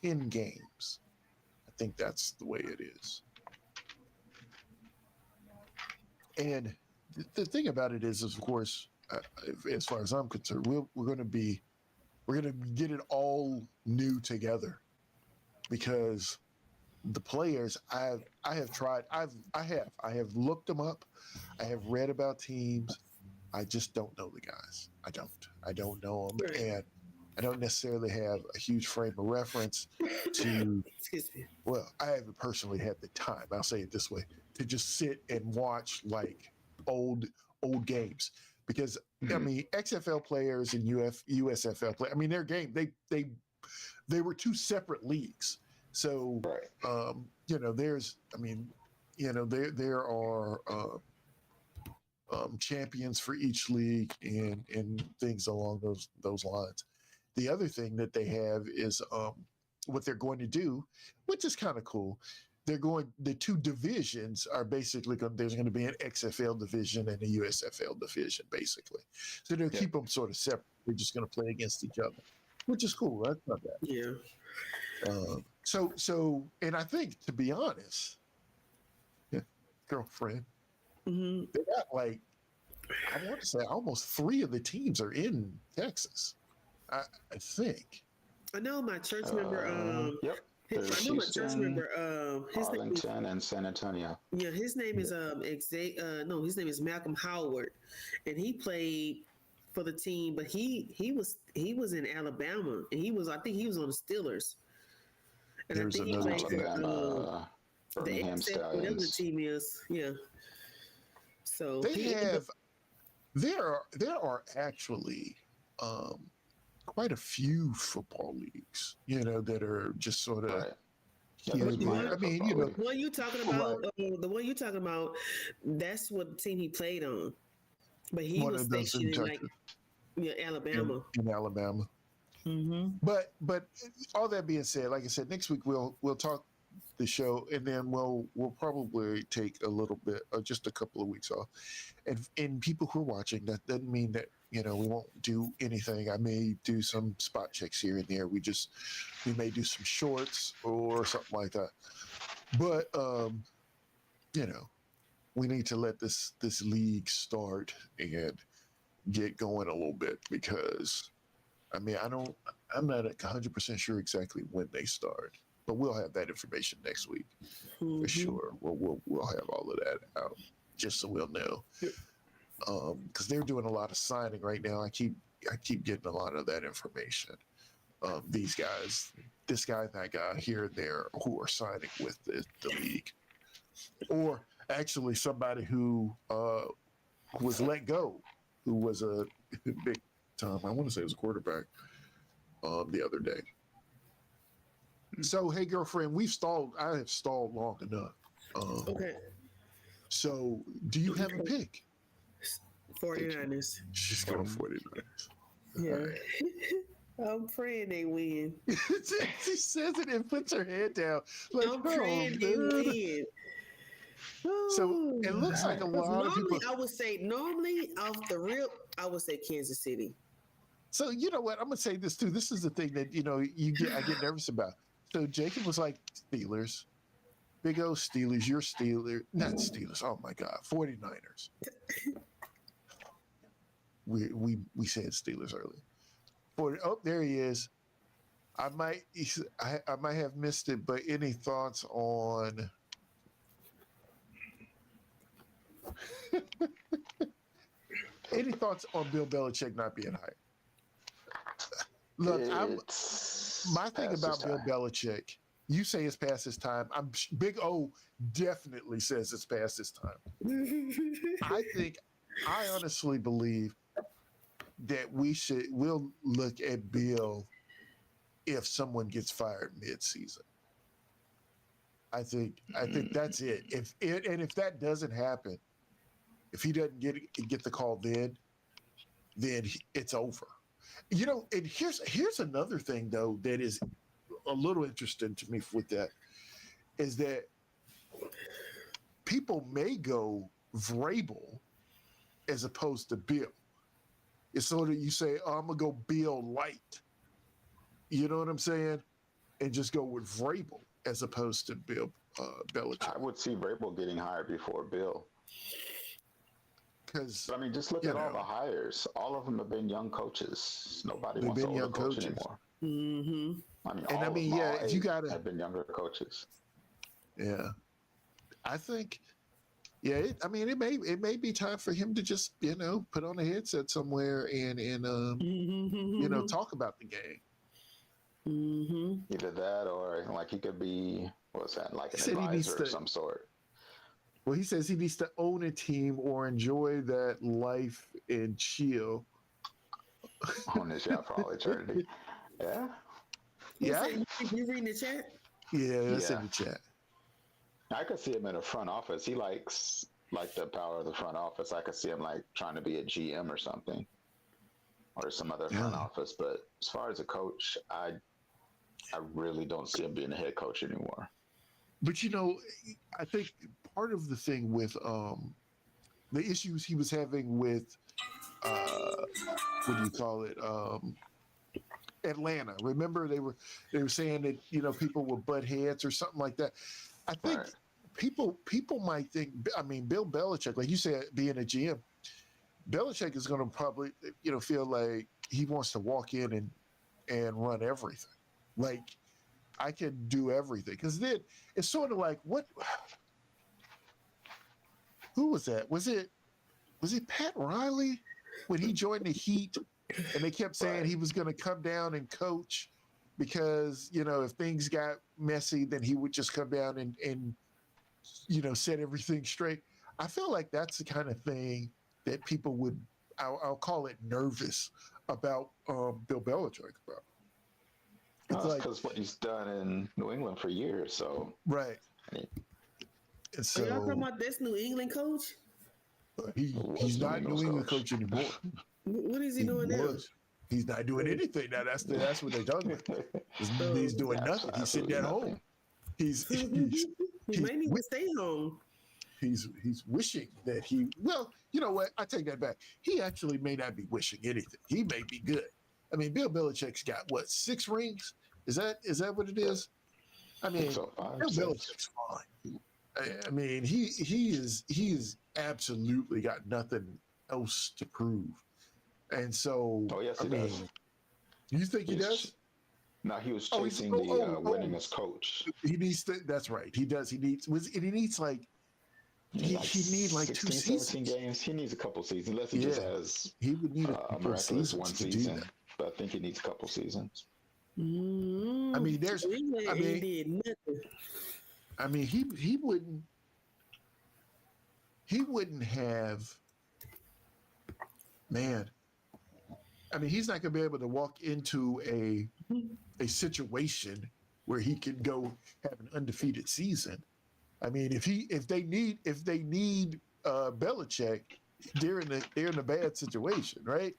10 games. I think that's the way it is. And the thing about it is of course, as far as I'm concerned, we're going to get it all new together because the players I have tried I have looked them up. I have read about teams. I just don't know the guys. I don't know them, Right. and I don't necessarily have a huge frame of reference to. Excuse me. Well, I haven't personally had the time. I'll say it this way: to just sit and watch like old games, because I Mhm. mean XFL players and USFL players. I mean their game they were 2 separate leagues. So Right. there's I mean there are champions for each league and things along those lines. The other thing that they have is what they're going to do, which is kind of cool. The 2 divisions are basically there's going to be an XFL division and a USFL division, basically. So they'll keep them sort of separate. They're just going to play against each other, which is cool. That's not bad. Yeah. And I think, to be honest, girlfriend, Hmm. they got like, I want to say almost 3 of the teams are in Texas. I think. I know my church member. Yep. I There's know my church Houston, member. His name is, Arlington, and San Antonio. yeah. His name is no, his name is Malcolm Howard, and he played for the team, but he was in Alabama, and I think he was on the Steelers, and I There's think he another played for Alabama, the Birmingham XF, whatever the Stallions. team is. Yeah. So They have there are actually quite a few football leagues, that are just sort of Right. Yeah, here there's and there. minor I mean, football the one you talking about, Right. the one you talking about, that's what team he played on, but he one was of those in stationed in like Texas, Alabama. in Alabama. Mm-hmm. But all that being said, like I said, next week we'll talk the show, and then we'll probably take a little bit, just a couple of weeks off. And people who are watching, that doesn't mean that we won't do anything. I may do some spot checks here and there. We may do some shorts or something like that. But we need to let this league start and get going a little bit, because I mean I'm not 100% sure exactly when they start, but we'll have that information next week for sure. We'll have all of that out, just so we'll know. Because they're doing a lot of signing right now. I keep getting a lot of that information. These guys, this guy, that guy, here and there, who are signing with the league, or actually somebody who was let go, who was a big time. I want to say it was a quarterback the other day. So, hey, girlfriend, I have stalled long enough. Okay. So, do you have a pick? 49ers. She's going 49ers. Yeah. All right. I'm praying they win. She says it and puts her head down. Like, I'm praying they man. win. So it looks like a lot of people. Normally off the rip, I would say Kansas City. So you know what? I'm gonna say this too. This is the thing that I get nervous about. So Jacob was like, Steelers, big O Steelers. You're Steelers, not Steelers. Oh my God, 49ers. we said Steelers earlier. There he is. I might have missed it, but any thoughts on? Any thoughts on Bill Belichick not being hired? Look, my thing about Bill Belichick, you say it's past his time. Big O definitely says it's past his time. I honestly believe that we'll look at Bill if someone gets fired mid-season. I think that's it. If that doesn't happen, if he doesn't get the call then it's over. And here's another thing though that is a little interesting to me with that, is that people may go Vrabel as opposed to Bill. it's sort of, you say, oh, I'm gonna go Bill light. You know what I'm saying? And just go with Vrabel as opposed to Bill Belichick. I would see Vrabel getting hired before Bill. Because I mean, just look at all the hires. All of them have been young coaches. Nobody wants an older coach anymore. Mm-hmm. I mean, And all I mean, of them, yeah, all if you 8 gotta, have been younger coaches. yeah, I think, yeah, it may be time for him to just, put on a headset somewhere and talk about the game. Mm-hmm. Either that or like he could be, what's that, like He an said he needs advisor of to. some sort. Well, he says he needs to own a team or enjoy that life and chill. On this job for all eternity. Yeah. Yeah, You reading the chat? yeah, that's Yeah. in the chat. I could see him in the front office. He likes like the power of the front office. I could see him like trying to be a GM or something, or some other front office. But as far as a coach, I really don't see him being a head coach anymore. But I think part of the thing with the issues he was having with what do you call it? Atlanta. Remember they were saying that people would butt heads or something like that. I think Right. people might think. I mean, Bill Belichick, like you said, being a GM, Belichick is going to probably feel like he wants to walk in and run everything. Like, I can do everything, because then it's sort of like, what? Who was that? Was it Pat Riley when he joined the Heat, and they kept saying he was going to come down and coach because if things got messy, then he would just come down and set everything straight. I feel like that's the kind of thing that people would, I'll call it, nervous about Bill Belichick about. It's because what he's done in New England for years. So right. And So y'all talking about this New England coach? He's not New England coach anymore. What is he doing now? He's not doing anything now. That's what they're talking about. He's doing nothing. He's sitting at home. He may need to stay home. He's wishing that he. Well, you know what? I take that back. He actually may not be wishing anything. He may be good. I mean, Bill Belichick's got 6 rings? Is that what it is? I mean, so Bill Belichick's fine. I mean, he is absolutely got nothing else to prove, and so. Oh yes, he does. You think he does? No, he was chasing the winningest coach. He needs to. That's right. He does. He needs like. He needs like 2 seasons. 17 games. He needs a couple seasons. Unless he just has. He would need a miraculous one season. But I think he needs a couple seasons. I mean, there's. I mean, he wouldn't. He wouldn't have. Man. I mean, he's not going to be able to walk into a situation where he can go have an undefeated season. I mean, if they need Belichick, they're in a bad situation, right?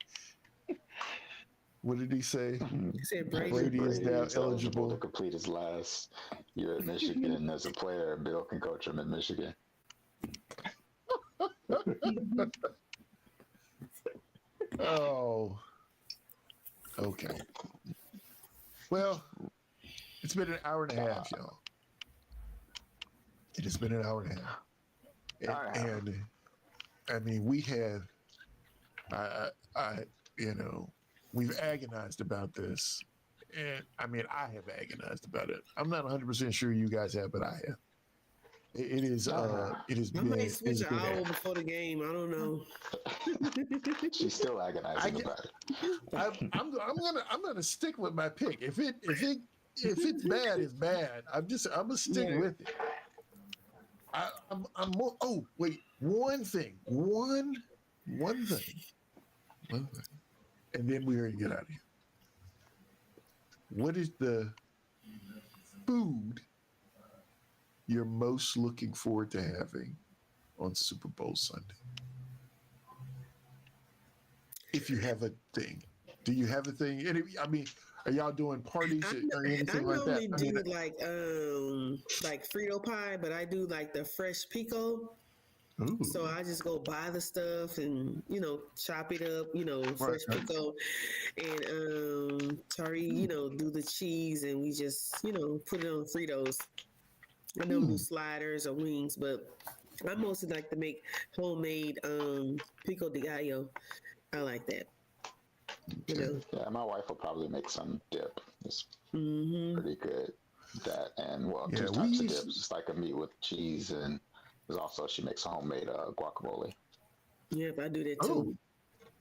What did he say? He said Brady is now eligible to complete his last year at Michigan as a player. Bill can coach him at Michigan. Oh. Okay. Well, it's been an hour and a half, y'all. It has been an hour and a half. And I mean, we have, we've agonized about this. And I mean, I have agonized about it. I'm not 100% sure you guys have, but I have. It is. It has been. I might switch an hour before the game. I don't know. She's still agonizing about it. I'm gonna stick with my pick. If it's bad, it's bad. I'm gonna stick with it. I'm more. Oh wait, one thing, and then we're gonna get out of here. What is the food you're most looking forward to having on Super Bowl Sunday? If you have a thing, do you have a thing? I mean, are y'all doing parties or anything like that? I normally do like Frito pie, but I do like the fresh pico. Ooh. So I just go buy the stuff and chop it up, fresh Right. pico, and Tari, do the cheese, and we just put it on Fritos. I don't do sliders or wings, but I mostly like to make homemade pico de gallo. I like that. Yeah, my wife will probably make some dip. It's pretty good. That and Yeah, two we types of used- dips, just like a meat with cheese, and there's also she makes homemade guacamole. Yep, I do that Oh,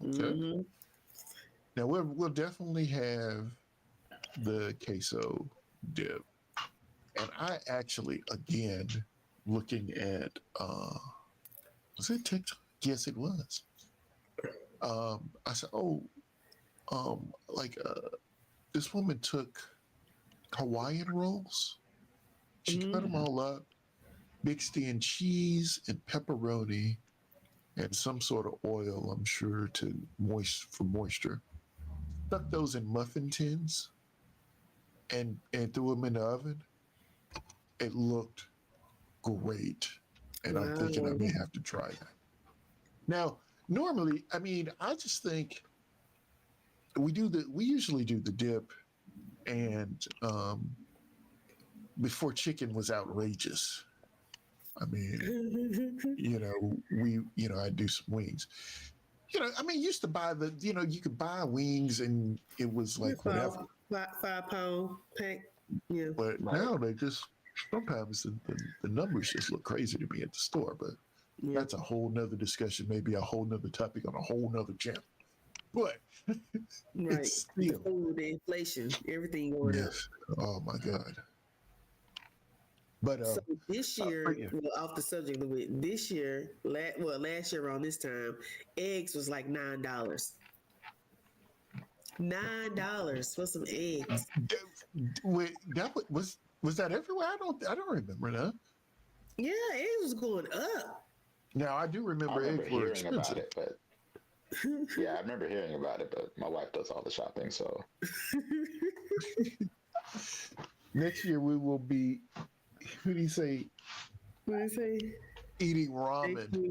too. okay. Now we'll definitely have the queso dip, and I actually again looking at was it TikTok? Yes, it was. I said, this woman took Hawaiian rolls. She cut them all up, mixed in cheese and pepperoni and some sort of oil, I'm sure, for moisture. Stuck those in muffin tins and threw them in the oven. It looked great, and I'm thinking I may have to try that. Now, normally, I mean, I just think we usually do the dip, and before chicken was outrageous. I mean, I do some wings. I mean, used to buy you could buy wings and it was like whatever. 5 pound pack. Yeah. But now they just, sometimes the numbers just look crazy to me at the store. But that's a whole nother discussion, maybe a whole nother topic on a whole nother channel. But Right. it's still. The food, the inflation, everything going up. Oh my God. But so this year, off the subject a little bit, this year, last year around this time, eggs was like $9. $9 for some eggs. Wait, was that everywhere? I don't remember that. Yeah, eggs was going up. Now I do remember eggs were hearing expensive. about it, but yeah, I remember hearing about it. But my wife does all the shopping, so next year we will be. What do you say? Eating ramen. They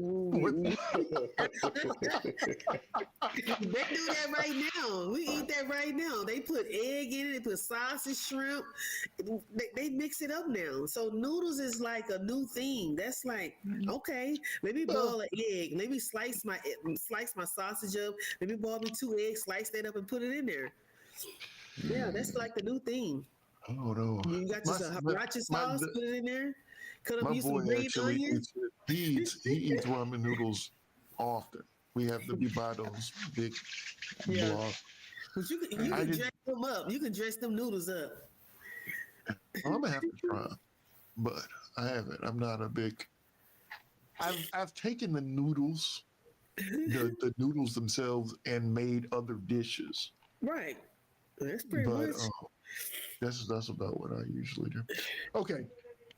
do that right now. We eat that right now. They put egg in it. They put sausage, shrimp. They mix it up now. So noodles is like a new thing. That's like, okay, let me boil an egg. Let me slice my sausage up. Let me boil me 2 eggs, slice that up, and put it in there. Yeah, that's like the new thing. Oh no! You got your sriracha sauce, put it in there. Cut up you some green onions. He eats ramen noodles often. We have to buy those big blocks. But you can dress them up. You can dress them noodles up. I'm gonna have to try, but I haven't. I'm not a big. I've taken the noodles, the noodles themselves, and made other dishes. Right. That's pretty much. That's about what I usually do. Okay.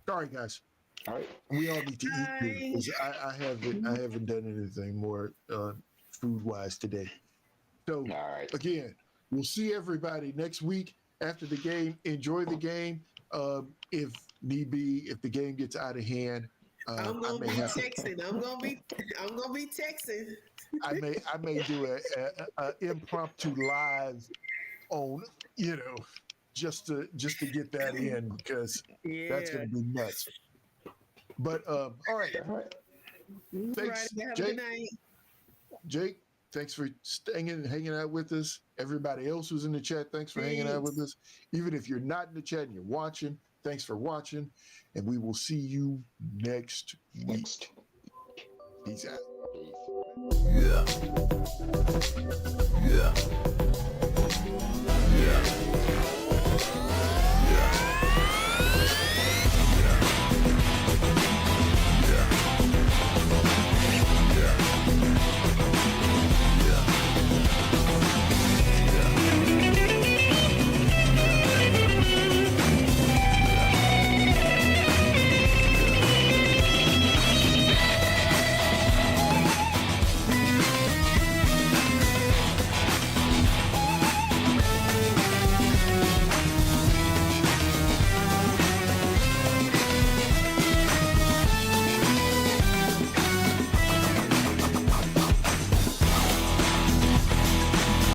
All right, guys. all right. We all need to eat food. I haven't done anything more food wise today. So All right. again, we'll see everybody next week after the game. Enjoy the game. If need be, if the game gets out of hand, I'm gonna be texting. I'm gonna be texting. I may do a impromptu live on, just to get that in, because that's going to be nuts. But all right. Thanks, Have a Jake. good night. Jake, thanks for hanging out with us. Everybody else who's in the chat, thanks for hanging out with us. Even if you're not in the chat and you're watching, thanks for watching. And we will see you next week. Peace out. Yeah.